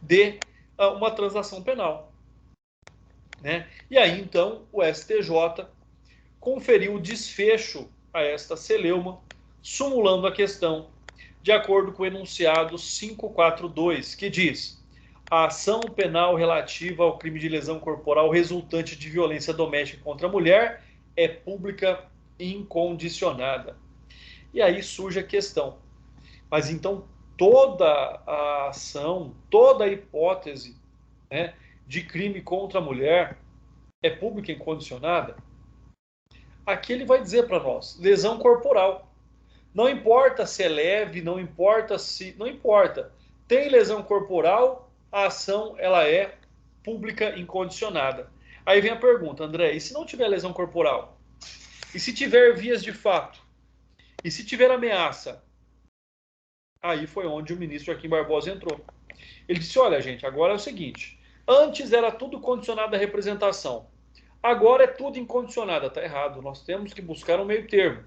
de uma transação penal, né? E aí, então, o STJ conferiu o desfecho a esta celeuma, sumulando a questão, de acordo com o enunciado 542, que diz: a ação penal relativa ao crime de lesão corporal resultante de violência doméstica contra a mulher é pública e incondicionada. E aí surge a questão, mas então toda a ação, toda a hipótese, né, de crime contra a mulher é pública e incondicionada? Aqui ele vai dizer para nós, lesão corporal. Não importa se é leve, não importa. Tem lesão corporal, a ação ela é pública e incondicionada. Aí vem a pergunta, André, e se não tiver lesão corporal? E se tiver vias de fato? E se tiver ameaça? Aí foi onde o ministro Joaquim Barbosa entrou. Ele disse, olha, gente, agora é o seguinte, antes era tudo condicionado à representação, agora é tudo incondicionado. Está errado, nós temos que buscar um meio termo.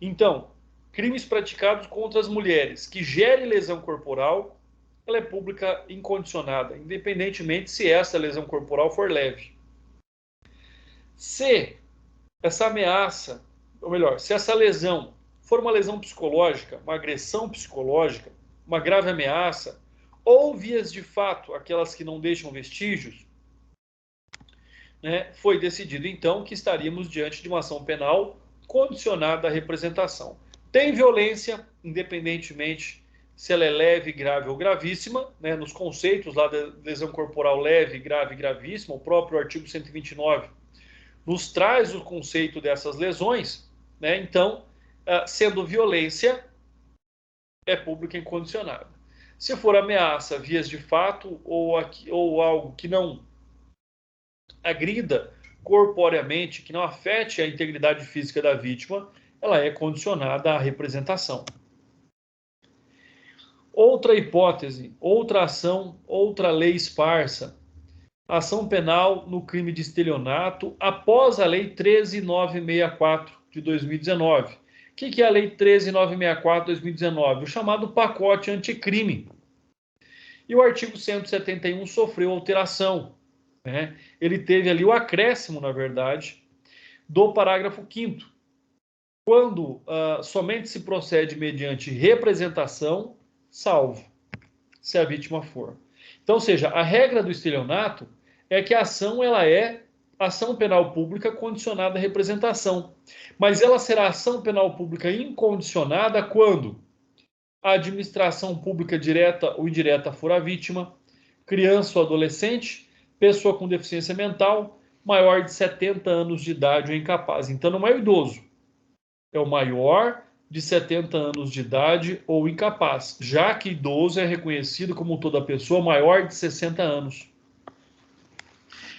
Então, crimes praticados contra as mulheres que gerem lesão corporal, ela é pública incondicionada, independentemente se essa lesão corporal for leve. Se essa ameaça, ou melhor, se essa lesão for uma lesão psicológica, uma agressão psicológica, uma grave ameaça, ou vias de fato, aquelas que não deixam vestígios, né, foi decidido então que estaríamos diante de uma ação penal condicionada à representação. Tem violência, independentemente se ela é leve, grave ou gravíssima, né, nos conceitos lá da lesão corporal leve, grave e gravíssima, o próprio artigo 129 nos traz o conceito dessas lesões, né, então, sendo violência, é pública incondicionada. Se for ameaça, vias de fato ou algo que não agrida corporeamente, que não afete a integridade física da vítima, ela é condicionada à representação. Outra hipótese, outra ação, outra lei esparsa. Ação penal no crime de estelionato após a Lei 13.964 de 2019. O que é a Lei 13.964 de 2019? O chamado pacote anticrime. E o artigo 171 sofreu alteração, né? Ele teve ali o acréscimo, na verdade, do parágrafo 5º, quando somente se procede mediante representação, salvo se a vítima for. Então, ou seja, a regra do estelionato é que a ação ela é ação penal pública condicionada à representação, mas ela será ação penal pública incondicionada quando a administração pública direta ou indireta for a vítima, criança ou adolescente, pessoa com deficiência mental, maior de 70 anos de idade ou incapaz. Então não é o idoso, é o maior de 70 anos de idade ou incapaz, já que idoso é reconhecido como toda pessoa maior de 60 anos.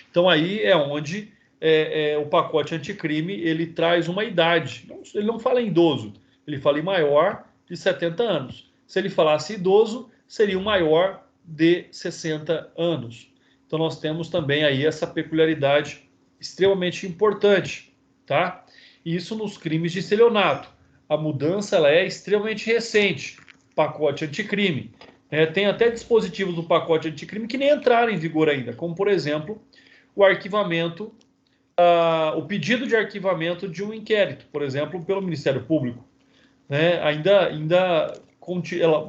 Então aí é onde o pacote anticrime ele traz uma idade. Ele não fala em idoso, ele fala em maior de 70 anos. Se ele falasse idoso, seria o maior de 60 anos. Então nós temos também aí essa peculiaridade extremamente importante, tá? Isso nos crimes de estelionato. A mudança ela é extremamente recente, pacote anticrime. Tem até dispositivos do pacote anticrime que nem entraram em vigor ainda, como por exemplo o arquivamento, o pedido de arquivamento de um inquérito, por exemplo, pelo Ministério Público. Ela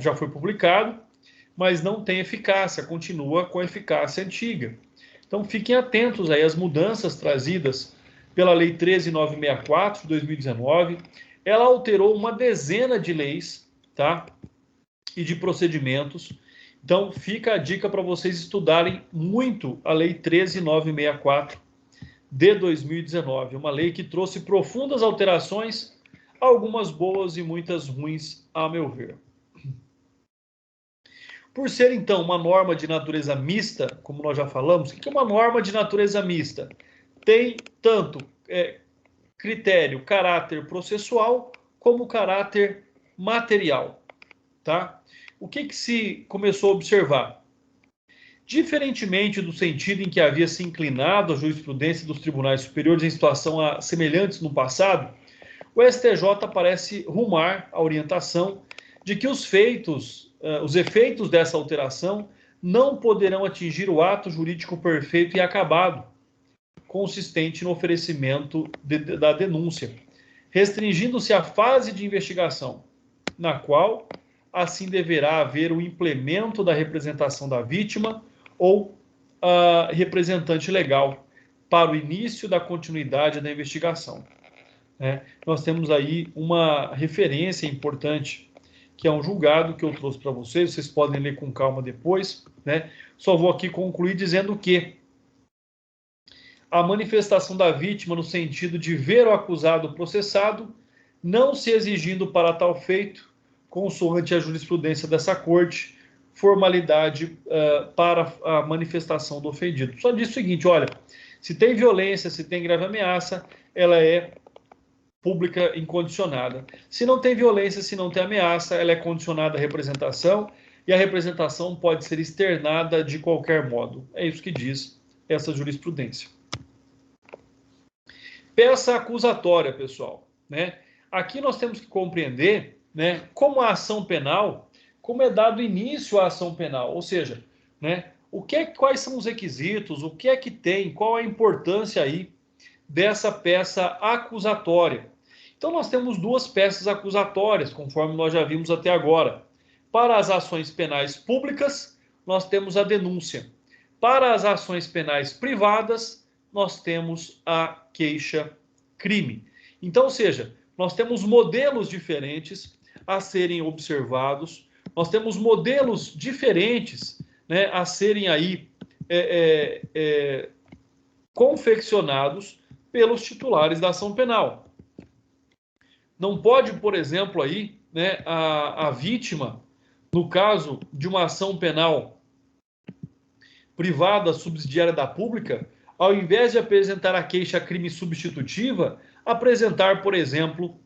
já foi publicado, mas não tem eficácia, continua com a eficácia antiga. Então fiquem atentos aí às mudanças trazidas pela Lei 13.964 de 2019. Ela alterou uma dezena de leis, tá? E de procedimentos. Então fica a dica para vocês estudarem muito a Lei 13.964 de 2019, uma lei que trouxe profundas alterações, algumas boas e muitas ruins, a meu ver. Por ser, então, uma norma de natureza mista, como nós já falamos, o que é uma norma de natureza mista? Tem tanto critério, caráter processual, como caráter material, tá? O que se começou a observar? Diferentemente do sentido em que havia se inclinado a jurisprudência dos tribunais superiores em situação a semelhantes no passado, o STJ parece rumar a orientação de que os efeitos dessa alteração não poderão atingir o ato jurídico perfeito e acabado, consistente no oferecimento da denúncia, restringindo-se à fase de investigação, na qual assim deverá haver o implemento da representação da vítima ou representante legal para o início da continuidade da investigação. Nós temos aí uma referência importante, que é um julgado que eu trouxe para vocês podem ler com calma depois, Só vou aqui concluir dizendo que a manifestação da vítima no sentido de ver o acusado processado, não se exigindo para tal feito, consoante a jurisprudência dessa corte, formalidade para a manifestação do ofendido. Só diz o seguinte, olha, se tem violência, se tem grave ameaça, ela é pública incondicionada. Se não tem violência, se não tem ameaça, ela é condicionada à representação, e a representação pode ser externada de qualquer modo. É isso que diz essa jurisprudência. Peça acusatória, pessoal. Aqui nós temos que compreender como a ação penal, como é dado início à ação penal, ou seja, quais são os requisitos, o que é que tem, qual a importância aí dessa peça acusatória. Então nós temos duas peças acusatórias, conforme nós já vimos até agora. Para as ações penais públicas, nós temos a denúncia. Para as ações penais privadas, nós temos a queixa-crime. Então, ou seja, nós temos modelos diferentes a serem observados, nós temos modelos diferentes, né, a serem aí confeccionados pelos titulares da ação penal. Não pode, por exemplo, aí, né, a vítima, no caso de uma ação penal privada subsidiária da pública, ao invés de apresentar a queixa-crime substitutiva, apresentar, por exemplo,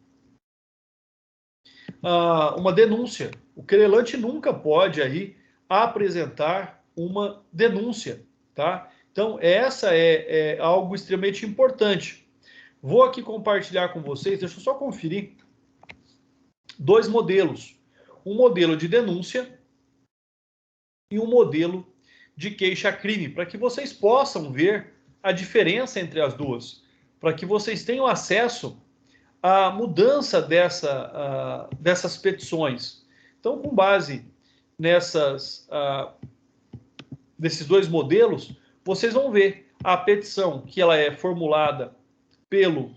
uma denúncia. O querelante nunca pode aí apresentar uma denúncia, tá? Então, essa é algo extremamente importante. Vou aqui compartilhar com vocês, deixa eu só conferir, dois modelos. Um modelo de denúncia e um modelo de queixa-crime, para que vocês possam ver a diferença entre as duas, para que vocês tenham acesso à mudança dessas petições. Então, com base desses dois modelos, vocês vão ver a petição que ela é formulada pelo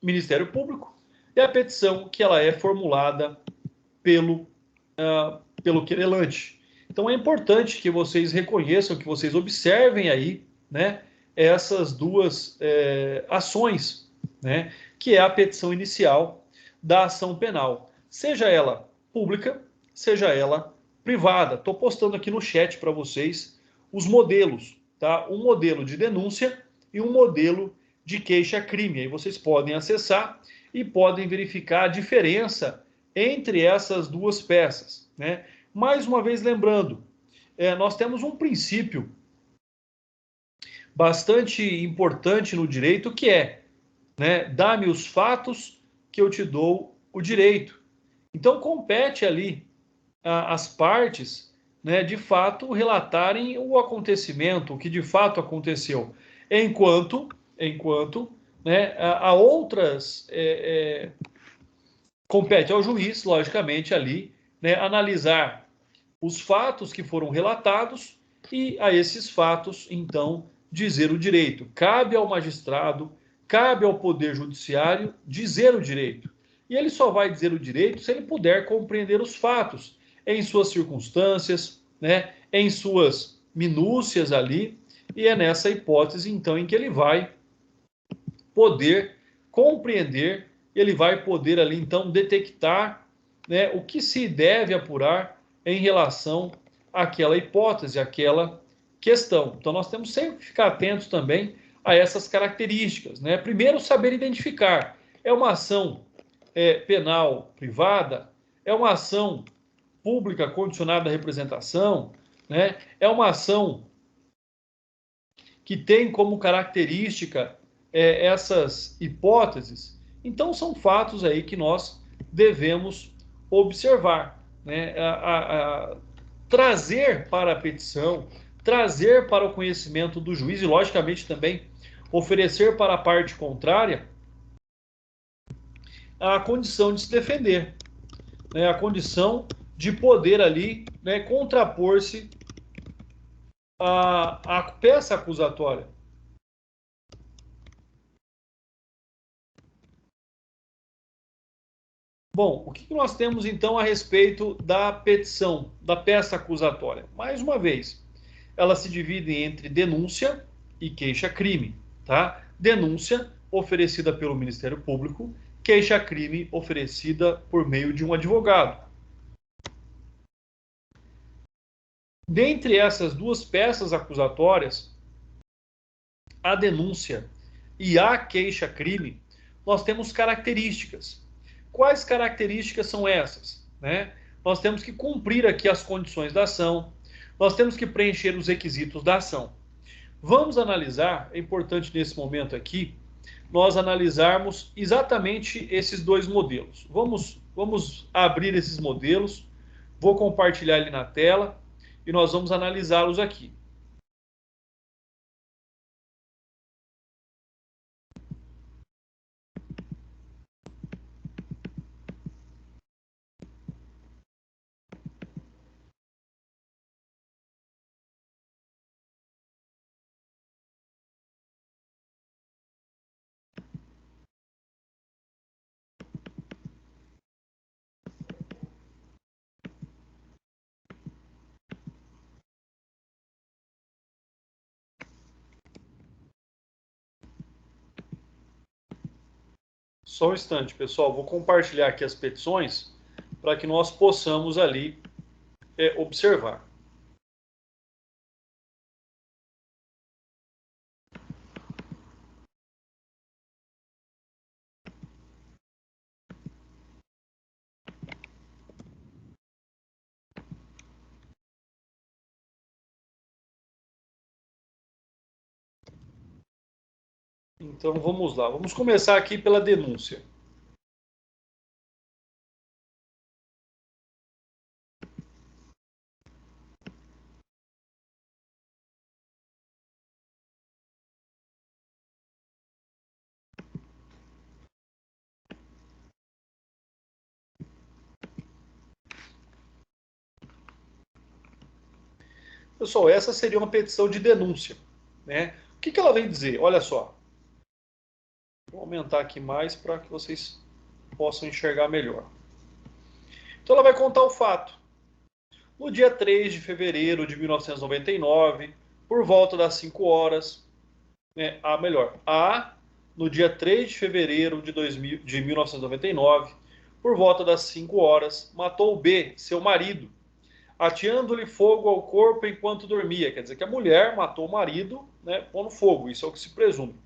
Ministério Público e a petição que ela é formulada pelo querelante. Então é importante que vocês reconheçam, que vocês observem aí, né, essas duas ações, né, que é a petição inicial da ação penal, seja ela pública, seja ela privada. Estou postando aqui no chat para vocês os modelos, tá? Um modelo de denúncia e um modelo de queixa-crime. Aí vocês podem acessar e podem verificar a diferença entre essas duas peças, né? Mais uma vez lembrando, nós temos um princípio bastante importante no direito que é, né, dá-me os fatos que eu te dou o direito. Então compete ali as partes, né, de fato relatarem o acontecimento, o que de fato aconteceu, enquanto né, a outras compete ao juiz, logicamente, ali, né, analisar os fatos que foram relatados e a esses fatos, então, dizer o direito. Cabe ao magistrado, cabe ao Poder Judiciário dizer o direito. E ele só vai dizer o direito se ele puder compreender os fatos, em suas circunstâncias, né, em suas minúcias ali, e é nessa hipótese, então, em que ele vai poder compreender, ele vai poder ali, então, detectar, né, o que se deve apurar em relação àquela hipótese, àquela questão. Então, nós temos sempre que ficar atentos também a essas características, né? Primeiro, saber identificar. É uma ação penal privada? É uma ação pública condicionada à representação? Né? É uma ação que tem como característica essas hipóteses? Então, são fatos aí que nós devemos observar, né? Trazer para a petição, trazer para o conhecimento do juiz e, logicamente, também oferecer para a parte contrária a condição de se defender, né? A condição de poder ali, né, contrapor-se à peça acusatória. Bom, o que nós temos então a respeito da petição, da peça acusatória? Mais uma vez, ela se divide entre denúncia e queixa-crime, tá? Denúncia oferecida pelo Ministério Público, queixa-crime oferecida por meio de um advogado. Dentre essas duas peças acusatórias, a denúncia e a queixa-crime, nós temos características. Quais características são essas? Né? Nós temos que cumprir aqui as condições da ação, nós temos que preencher os requisitos da ação. Vamos analisar, é importante nesse momento aqui, nós analisarmos exatamente esses dois modelos. Vamos abrir esses modelos, vou compartilhar ele na tela e nós vamos analisá-los aqui. Só um instante, pessoal. Vou compartilhar aqui as petições para que nós possamos ali observar. Então vamos lá. Vamos começar aqui pela denúncia. Pessoal, essa seria uma petição de denúncia, né? O que ela vem dizer? Olha só. Vou aumentar aqui mais para que vocês possam enxergar melhor. Então ela vai contar o fato. No dia 3 de fevereiro de 1999, por volta das 5 horas, no dia 3 de fevereiro de 1999, por volta das 5 horas, matou o B, seu marido, ateando-lhe fogo ao corpo enquanto dormia. Quer dizer que a mulher matou o marido, né, pondo fogo, isso é o que se presume.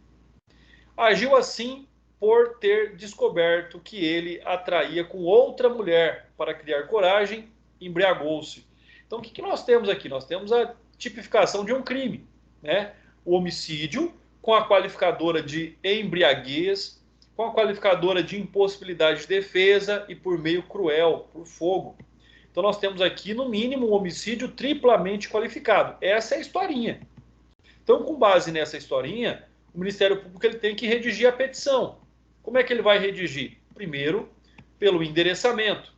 Agiu assim por ter descoberto que ele atraía com outra mulher para criar coragem, embriagou-se. Então o que nós temos aqui? Nós temos a tipificação de um crime, né? O homicídio com a qualificadora de embriaguez, com a qualificadora de impossibilidade de defesa e por meio cruel, por fogo. Então nós temos aqui, no mínimo, um homicídio triplamente qualificado. Essa é a historinha. Então, com base nessa historinha, o Ministério Público ele tem que redigir a petição. Como é que ele vai redigir? Primeiro, pelo endereçamento.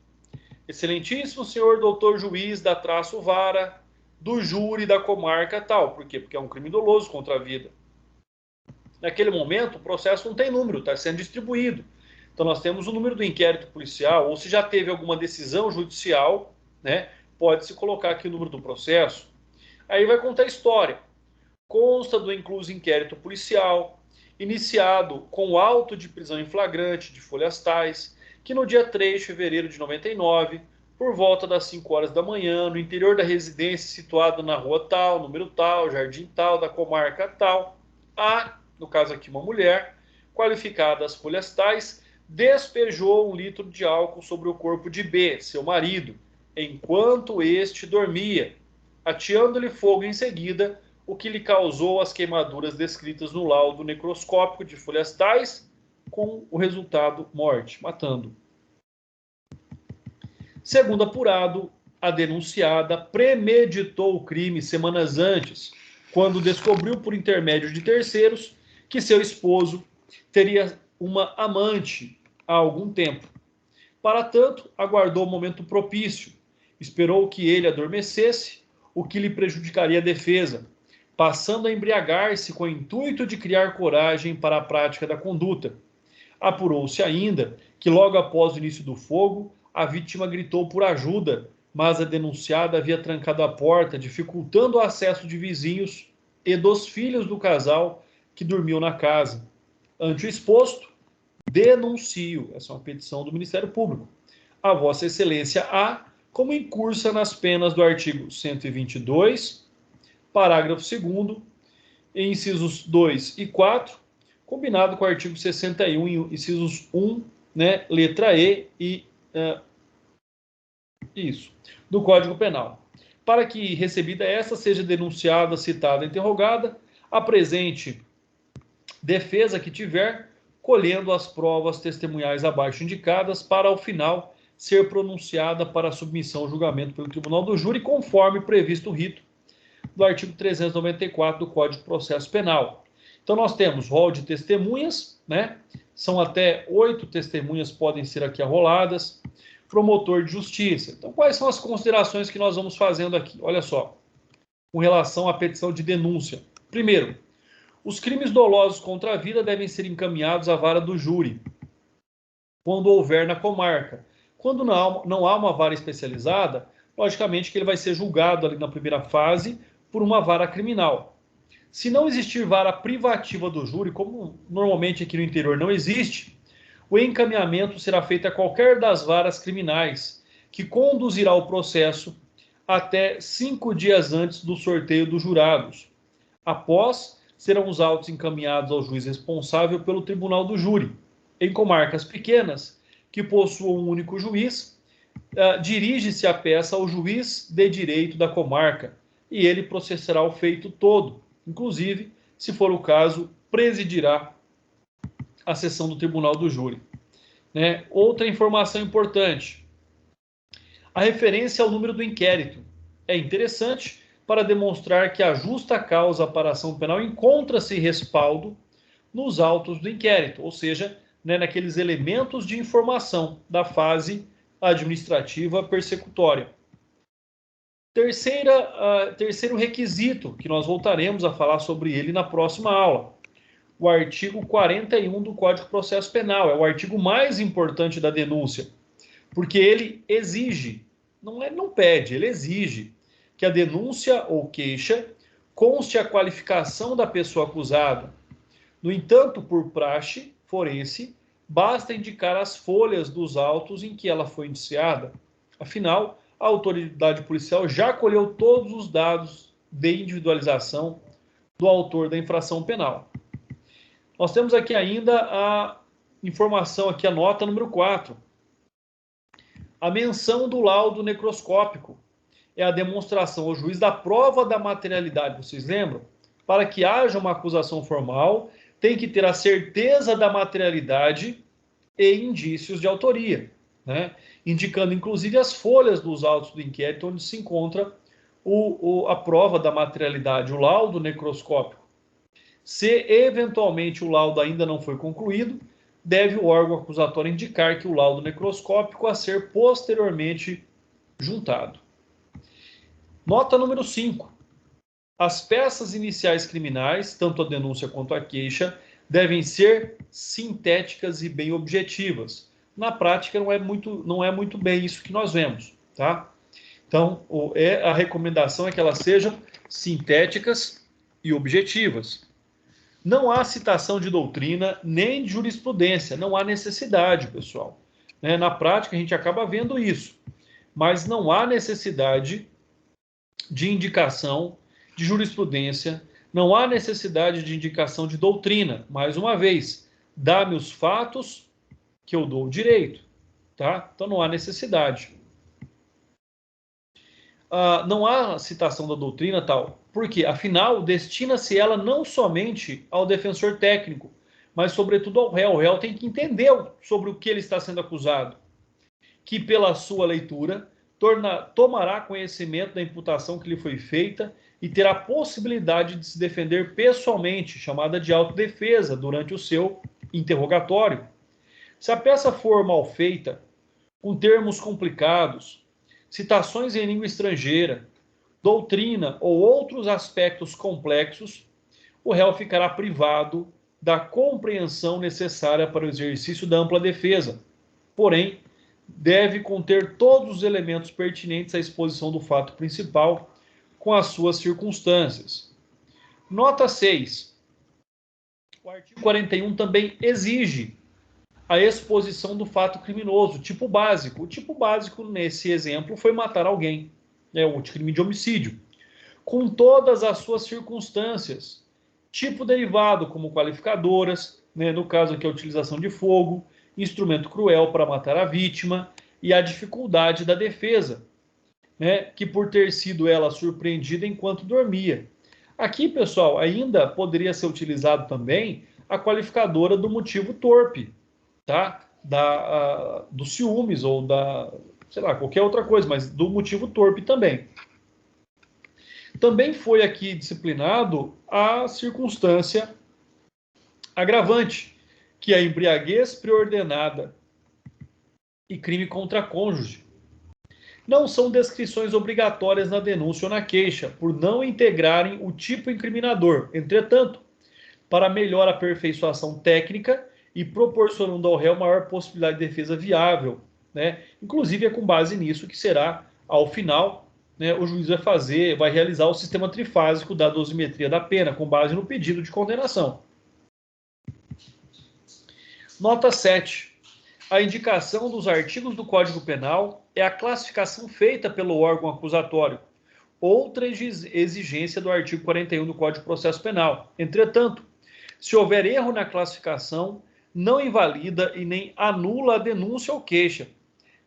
Excelentíssimo senhor doutor juiz da traço vara, do júri da comarca tal. Por quê? Porque é um crime doloso contra a vida. Naquele momento, o processo não tem número, está sendo distribuído. Então, nós temos o número do inquérito policial, ou se já teve alguma decisão judicial, né, pode-se colocar aqui o número do processo. Aí vai contar a história. Consta do incluso inquérito policial, iniciado com o auto de prisão em flagrante de folhas tais, que no dia 3 de fevereiro de 99, por volta das 5 horas da manhã, no interior da residência situada na rua tal, número tal, jardim tal, da comarca tal, no caso aqui uma mulher, qualificada as folhas tais, despejou 1 litro de álcool sobre o corpo de B, seu marido, enquanto este dormia, ateando-lhe fogo em seguida, o que lhe causou as queimaduras descritas no laudo necroscópico de folhas tais, com o resultado morte, matando. Segundo apurado, a denunciada premeditou o crime semanas antes, quando descobriu por intermédio de terceiros que seu esposo teria uma amante há algum tempo. Para tanto, aguardou o momento propício, esperou que ele adormecesse, o que lhe prejudicaria a defesa, passando a embriagar-se com o intuito de criar coragem para a prática da conduta. Apurou-se ainda que logo após o início do fogo, a vítima gritou por ajuda, mas a denunciada havia trancado a porta, dificultando o acesso de vizinhos e dos filhos do casal que dormiam na casa. Ante o exposto, denuncio, essa é uma petição do Ministério Público, a Vossa Excelência A, como incursa nas penas do artigo 122, parágrafo 2º, incisos 2 e 4, combinado com o artigo 61, incisos 1, né, letra E e do Código Penal. Para que, recebida essa, seja denunciada, citada, interrogada, apresente defesa que tiver, colhendo as provas testemunhais abaixo indicadas, para, ao final, ser pronunciada para submissão ao julgamento pelo Tribunal do Júri, conforme previsto o rito do artigo 394 do Código de Processo Penal. Então, nós temos rol de testemunhas, né? São até 8 testemunhas podem ser aqui arroladas. Promotor de justiça. Então, quais são as considerações que nós vamos fazendo aqui? Olha só, com relação à petição de denúncia. Primeiro, os crimes dolosos contra a vida devem ser encaminhados à vara do júri, quando houver na comarca. Quando não há uma vara especializada, logicamente que ele vai ser julgado ali na primeira fase por uma vara criminal. Se não existir vara privativa do júri, como normalmente aqui no interior não existe, o encaminhamento será feito a qualquer das varas criminais, que conduzirá o processo até 5 dias antes do sorteio dos jurados. Após, serão os autos encaminhados ao juiz responsável pelo tribunal do júri. Em comarcas pequenas, que possuam um único juiz, dirige-se a peça ao juiz de direito da comarca e ele processará o feito todo. Inclusive, se for o caso, presidirá a sessão do tribunal do júri. Outra informação importante: a referência ao número do inquérito é interessante para demonstrar que a justa causa para a ação penal encontra-se respaldo nos autos do inquérito, ou seja, naqueles elementos de informação da fase administrativa persecutória. Terceiro requisito, que nós voltaremos a falar sobre ele na próxima aula, o artigo 41 do Código de Processo Penal. É o artigo mais importante da denúncia, porque ele exige, não pede, ele exige que a denúncia ou queixa conste a qualificação da pessoa acusada. No entanto, por praxe forense, basta indicar as folhas dos autos em que ela foi indiciada. Afinal, a autoridade policial já colheu todos os dados de individualização do autor da infração penal. Nós temos aqui ainda a informação, aqui a nota número 4. A menção do laudo necroscópico é a demonstração ao juiz da prova da materialidade. Vocês lembram? Para que haja uma acusação formal, tem que ter a certeza da materialidade e indícios de autoria, indicando inclusive as folhas dos autos do inquérito onde se encontra a prova da materialidade, o laudo necroscópico. Se eventualmente o laudo ainda não foi concluído, deve o órgão acusatório indicar que o laudo necroscópico a ser posteriormente juntado. Nota número 5. As peças iniciais criminais, tanto a denúncia quanto a queixa, devem ser sintéticas e bem objetivas. Na prática, não é muito bem isso que nós vemos, tá? Então, a recomendação é que elas sejam sintéticas e objetivas. Não há citação de doutrina nem de jurisprudência, não há necessidade, pessoal. Na prática, a gente acaba vendo isso, mas não há necessidade de indicação de jurisprudência, não há necessidade de indicação de doutrina. Mais uma vez, dá-me os fatos que eu dou o direito, tá? Então não há necessidade. Não há citação da doutrina tal, porque, afinal, destina-se ela não somente ao defensor técnico, mas, sobretudo, ao réu. O réu tem que entender sobre o que ele está sendo acusado, que, pela sua leitura, tomará conhecimento da imputação que lhe foi feita e terá possibilidade de se defender pessoalmente, chamada de autodefesa, durante o seu interrogatório. Se a peça for mal feita, com termos complicados, citações em língua estrangeira, doutrina ou outros aspectos complexos, o réu ficará privado da compreensão necessária para o exercício da ampla defesa. Porém, deve conter todos os elementos pertinentes à exposição do fato principal com as suas circunstâncias. Nota 6. O artigo 41 também exige a exposição do fato criminoso, tipo básico. O tipo básico, nesse exemplo, foi matar alguém, o crime de homicídio, com todas as suas circunstâncias. Tipo derivado, como qualificadoras, no caso aqui a utilização de fogo, instrumento cruel para matar a vítima e a dificuldade da defesa, que por ter sido ela surpreendida enquanto dormia. Aqui, pessoal, ainda poderia ser utilizado também a qualificadora do motivo torpe, tá? Do ciúmes ou qualquer outra coisa, mas do motivo torpe também. Também foi aqui disciplinado a circunstância agravante, que é a embriaguez preordenada e crime contra cônjuge. Não são descrições obrigatórias na denúncia ou na queixa, por não integrarem o tipo incriminador. Entretanto, para melhor aperfeiçoação técnica e proporcionando ao réu maior possibilidade de defesa viável, Inclusive é com base nisso que será, ao final, o juiz vai realizar o sistema trifásico da dosimetria da pena, com base no pedido de condenação. Nota 7. a indicação dos artigos do Código Penal é a classificação feita pelo órgão acusatório, outra exigência do artigo 41 do Código de Processo Penal. Entretanto, se houver erro na classificação, não invalida e nem anula a denúncia ou queixa.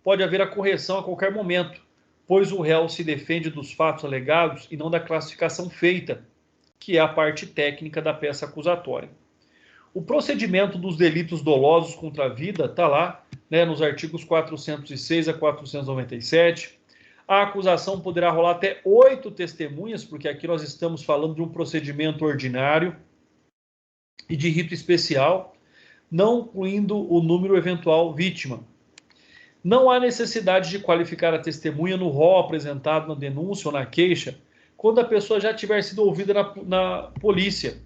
Pode haver a correção a qualquer momento, pois o réu se defende dos fatos alegados e não da classificação feita, que é a parte técnica da peça acusatória. O procedimento dos delitos dolosos contra a vida está lá, né, nos artigos 406 a 497. A acusação poderá rolar até 8 testemunhas, porque aqui nós estamos falando de um procedimento ordinário e de rito especial, não incluindo o número eventual vítima. Não há necessidade de qualificar a testemunha no rol apresentado na denúncia ou na queixa, quando a pessoa já tiver sido ouvida na polícia,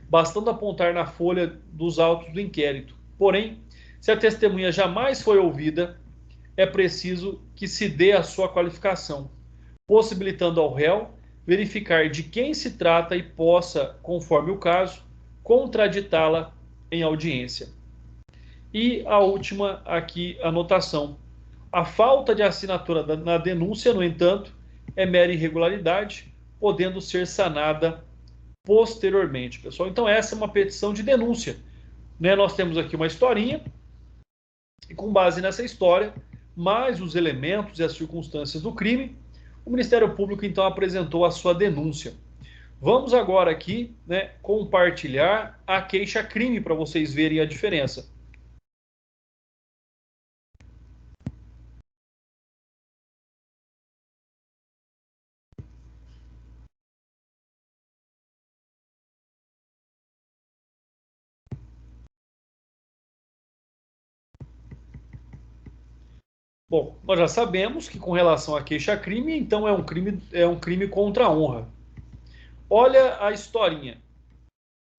bastando apontar na folha dos autos do inquérito. Porém, se a testemunha jamais foi ouvida, é preciso que se dê a sua qualificação, possibilitando ao réu verificar de quem se trata e possa, conforme o caso, contraditá-la em audiência. E a última aqui, anotação. A falta de assinatura na denúncia, no entanto, é mera irregularidade, podendo ser sanada posteriormente, pessoal. Então, essa é uma petição de denúncia, né? Nós temos aqui uma historinha, e com base nessa história, mais os elementos e as circunstâncias do crime, o Ministério Público, então, apresentou a sua denúncia. Vamos agora aqui, né, compartilhar a queixa-crime para vocês verem a diferença. Bom, nós já sabemos que com relação à queixa-crime, então é um crime contra a honra. Olha a historinha.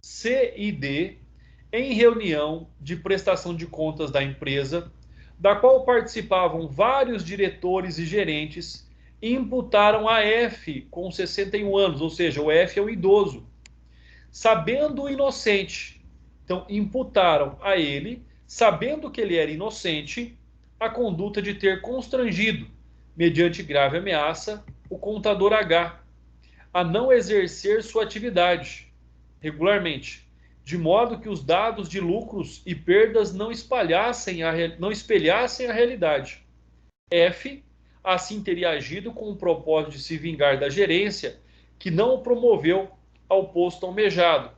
C e D, em reunião de prestação de contas da empresa, da qual participavam vários diretores e gerentes, imputaram a F com 61 anos, ou seja, o F é o idoso, sabendo o inocente. Então, imputaram a ele, sabendo que ele era inocente, a conduta de ter constrangido, mediante grave ameaça, o contador H, a não exercer sua atividade regularmente, de modo que os dados de lucros e perdas não espelhassem a realidade. F, assim teria agido com o propósito de se vingar da gerência, que não o promoveu ao posto almejado.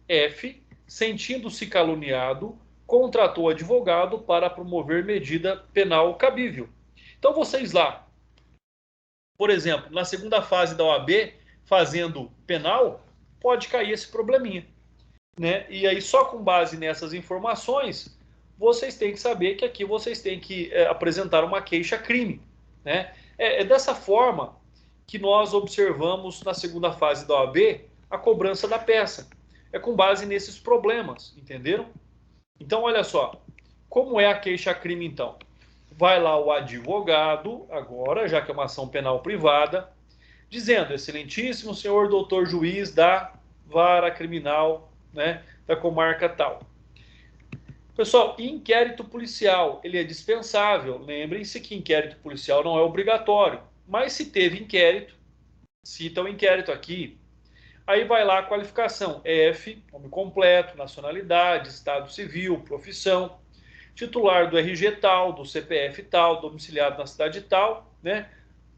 F, sentindo-se caluniado, contratou advogado para promover medida penal cabível. Então, vocês lá, por exemplo, na segunda fase da OAB, fazendo penal, pode cair esse probleminha, né? E aí, só com base nessas informações, vocês têm que saber que aqui vocês têm que apresentar uma queixa-crime, né? É dessa forma que nós observamos na segunda fase da OAB a cobrança da peça. É com base nesses problemas, entenderam? Então, olha só, como é a queixa-crime, então? Vai lá o advogado, agora, já que é uma ação penal privada, dizendo, excelentíssimo senhor doutor juiz da vara criminal, né, da comarca tal. Pessoal, inquérito policial, ele é dispensável. Lembrem-se que inquérito policial não é obrigatório, mas se teve inquérito, cita o inquérito aqui. Aí vai lá a qualificação, F, nome completo, nacionalidade, estado civil, profissão, titular do RG tal, do CPF tal, domiciliado na cidade tal, né?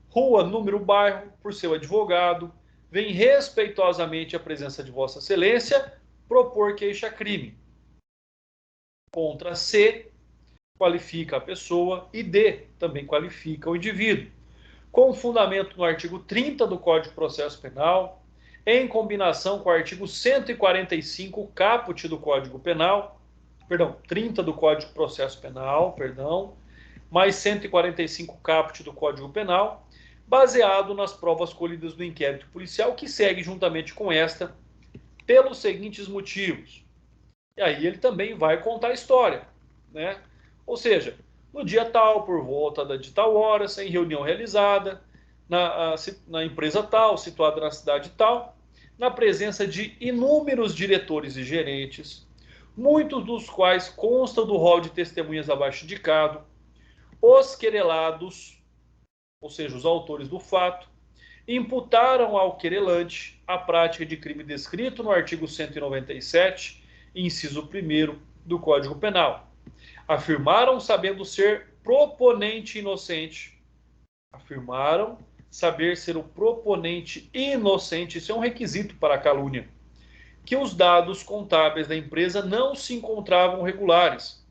Rua, número, bairro, por seu advogado, vem respeitosamente à presença de Vossa Excelência propor queixa-crime. Contra C, qualifica a pessoa, e D, também qualifica o indivíduo. Com fundamento no artigo 30 do Código de Processo Penal, em combinação com o artigo 145 caput do Código Penal, 30 do Código de Processo Penal, mais 145 caput do Código Penal, baseado nas provas colhidas do inquérito policial, que segue juntamente com esta, pelos seguintes motivos. E aí ele também vai contar a história, né? Ou seja, no dia tal, por volta de tal hora, sem reunião realizada, na empresa tal, situada na cidade tal, na presença de inúmeros diretores e gerentes, muitos dos quais constam do rol de testemunhas abaixo indicado. Os querelados, ou seja, os autores do fato, imputaram ao querelante a prática de crime descrito no artigo 197, inciso 1º do Código Penal. Afirmaram sabendo ser proponente inocente. Afirmaram saber ser o proponente inocente, isso é um requisito para a calúnia, que os dados contábeis da empresa não se encontravam regulares,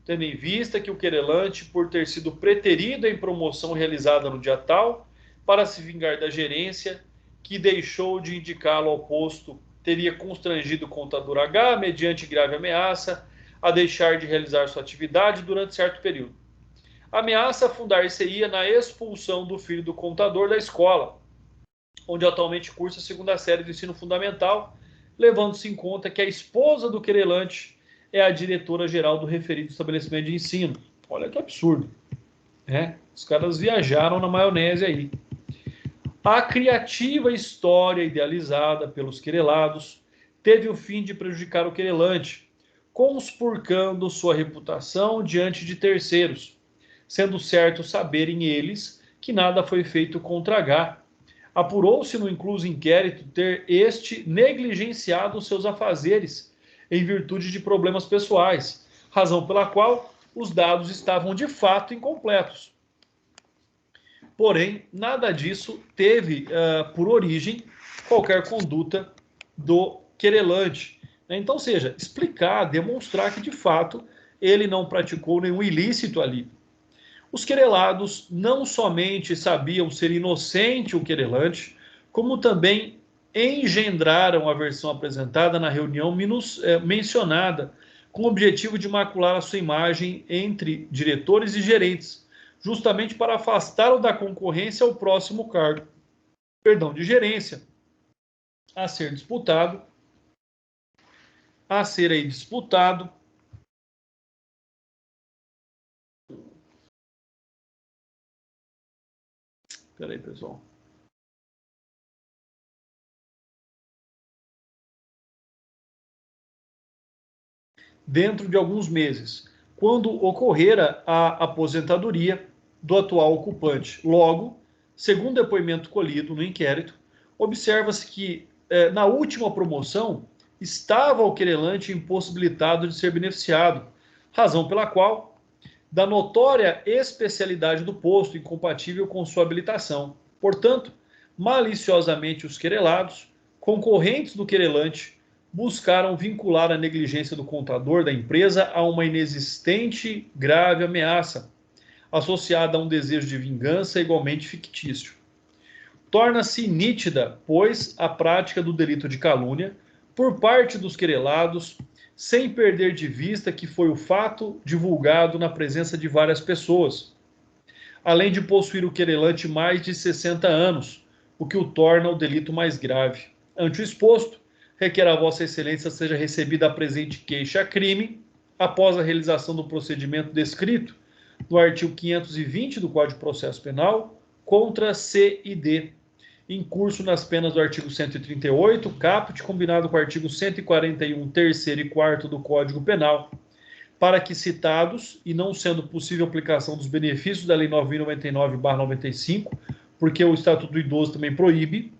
tendo em vista que o querelante, por ter sido preterido em promoção realizada no dia tal, para se vingar da gerência, que deixou de indicá-lo ao posto, teria constrangido o contador H, mediante grave ameaça, a deixar de realizar sua atividade durante certo período. A ameaça fundar-se-ia na expulsão do filho do contador da escola, onde atualmente cursa a segunda série do ensino fundamental, levando-se em conta que a esposa do querelante é a diretora-geral do referido estabelecimento de ensino. Olha que absurdo, né? Os caras viajaram na maionese aí. A criativa história idealizada pelos querelados teve o fim de prejudicar o querelante, conspurcando sua reputação diante de terceiros, sendo certo saberem eles que nada foi feito contra H. Apurou-se no incluso inquérito ter este negligenciado seus afazeres em virtude de problemas pessoais, razão pela qual os dados estavam de fato incompletos. Porém, nada disso teve por origem qualquer conduta do querelante. Então, seja, explicar, demonstrar que de fato ele não praticou nenhum ilícito ali. Os querelados não somente sabiam ser inocente o querelante, como também engendraram a versão apresentada na reunião mencionada, com o objetivo de macular a sua imagem entre diretores e gerentes, justamente para afastá-lo da concorrência ao próximo cargo, de gerência, a ser disputado, Espera aí, pessoal. Dentro de alguns meses, quando ocorrera a aposentadoria do atual ocupante. Logo, segundo o depoimento colhido no inquérito, observa-se que na última promoção estava o querelante impossibilitado de ser beneficiado, razão pela qual da notória especialidade do posto incompatível com sua habilitação. Portanto, maliciosamente os querelados, concorrentes do querelante, buscaram vincular a negligência do contador da empresa a uma inexistente grave ameaça, associada a um desejo de vingança igualmente fictício. Torna-se nítida, pois, a prática do delito de calúnia por parte dos querelados, sem perder de vista que foi o fato divulgado na presença de várias pessoas, além de possuir o querelante mais de 60 anos, o que o torna o delito mais grave. Ante o exposto, requer a Vossa Excelência seja recebida a presente queixa-crime, após a realização do procedimento descrito no artigo 520 do Código de Processo Penal, contra C e D, em curso nas penas do artigo 138, caput, combinado com o artigo 141, terceiro e quarto do Código Penal, para que citados, e não sendo possível aplicação dos benefícios da Lei 9.099/95, porque o Estatuto do Idoso também proíbe,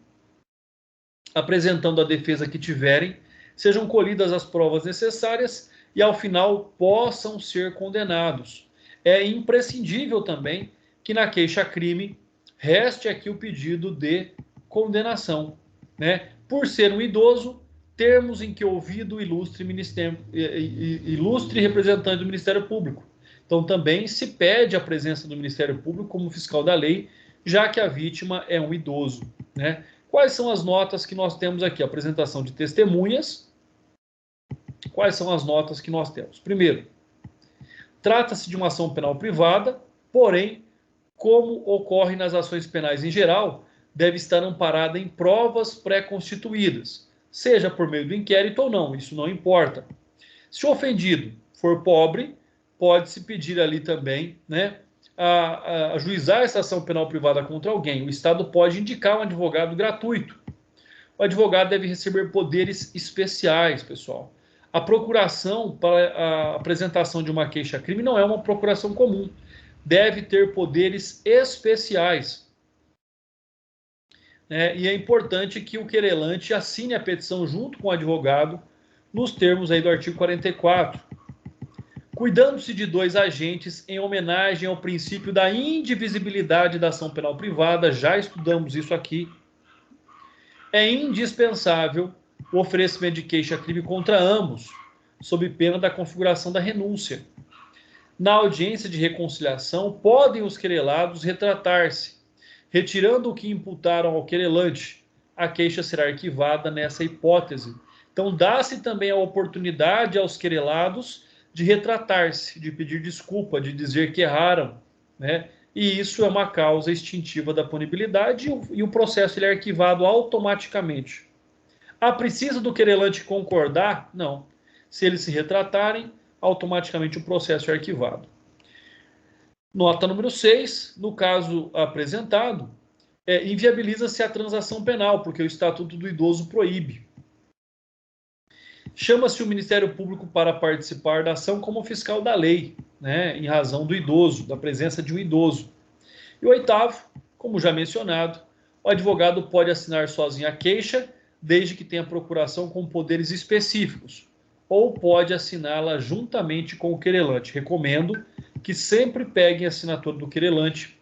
apresentando a defesa que tiverem, sejam colhidas as provas necessárias e, ao final, possam ser condenados. É imprescindível também que na queixa-crime reste aqui o pedido de condenação, né? Por ser um idoso, termos em que ouvido o ilustre representante do Ministério Público. Então, também se pede a presença do Ministério Público como fiscal da lei, já que a vítima é um idoso, né? Quais são as notas que nós temos aqui? Apresentação de testemunhas. Quais são as notas que nós temos? Primeiro, trata-se de uma ação penal privada, porém, como ocorre nas ações penais em geral, deve estar amparada em provas pré-constituídas, seja por meio do inquérito ou não, isso não importa. Se o ofendido for pobre, pode-se pedir ali também, né, a ajuizar essa ação penal privada contra alguém. O Estado pode indicar um advogado gratuito. O advogado deve receber poderes especiais, pessoal. A procuração para a apresentação de uma queixa-crime não é uma procuração comum. Deve ter poderes especiais. E é importante que o querelante assine a petição junto com o advogado, nos termos aí do artigo 44. Cuidando-se de dois agentes em homenagem ao princípio da indivisibilidade da ação penal privada, já estudamos isso aqui, é indispensável o oferecimento de queixa-crime contra ambos, sob pena da configuração da renúncia. Na audiência de reconciliação, podem os querelados retratar-se, retirando o que imputaram ao querelante. A queixa será arquivada nessa hipótese. Então, dá-se também a oportunidade aos querelados de retratar-se, de pedir desculpa, de dizer que erraram, né? E isso é uma causa extintiva da punibilidade e o processo ele é arquivado automaticamente. Precisa do querelante concordar? Não. Se eles se retratarem, automaticamente o processo é arquivado. Nota número 6, no caso apresentado, inviabiliza-se a transação penal, porque o Estatuto do Idoso proíbe. Chama-se o Ministério Público para participar da ação como fiscal da lei, né, em razão do idoso, da presença de um idoso. E o 8º, como já mencionado, o advogado pode assinar sozinho a queixa, desde que tenha procuração com poderes específicos, ou pode assiná-la juntamente com o querelante. Recomendo que sempre peguem a assinatura do querelante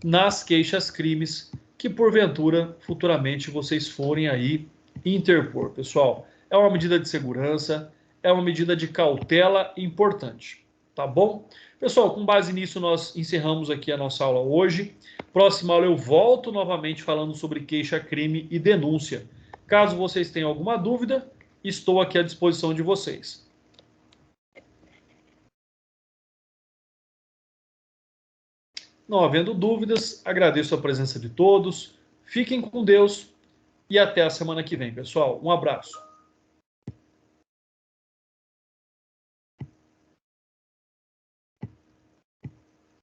nas queixas-crimes que, porventura, futuramente vocês forem aí interpor. Pessoal, é uma medida de segurança, é uma medida de cautela importante, tá bom? Pessoal, com base nisso, nós encerramos aqui a nossa aula hoje. Próxima aula eu volto novamente falando sobre queixa-crime e denúncia. Caso vocês tenham alguma dúvida, estou aqui à disposição de vocês. Não havendo dúvidas, agradeço a presença de todos. Fiquem com Deus e até a semana que vem, pessoal. Um abraço.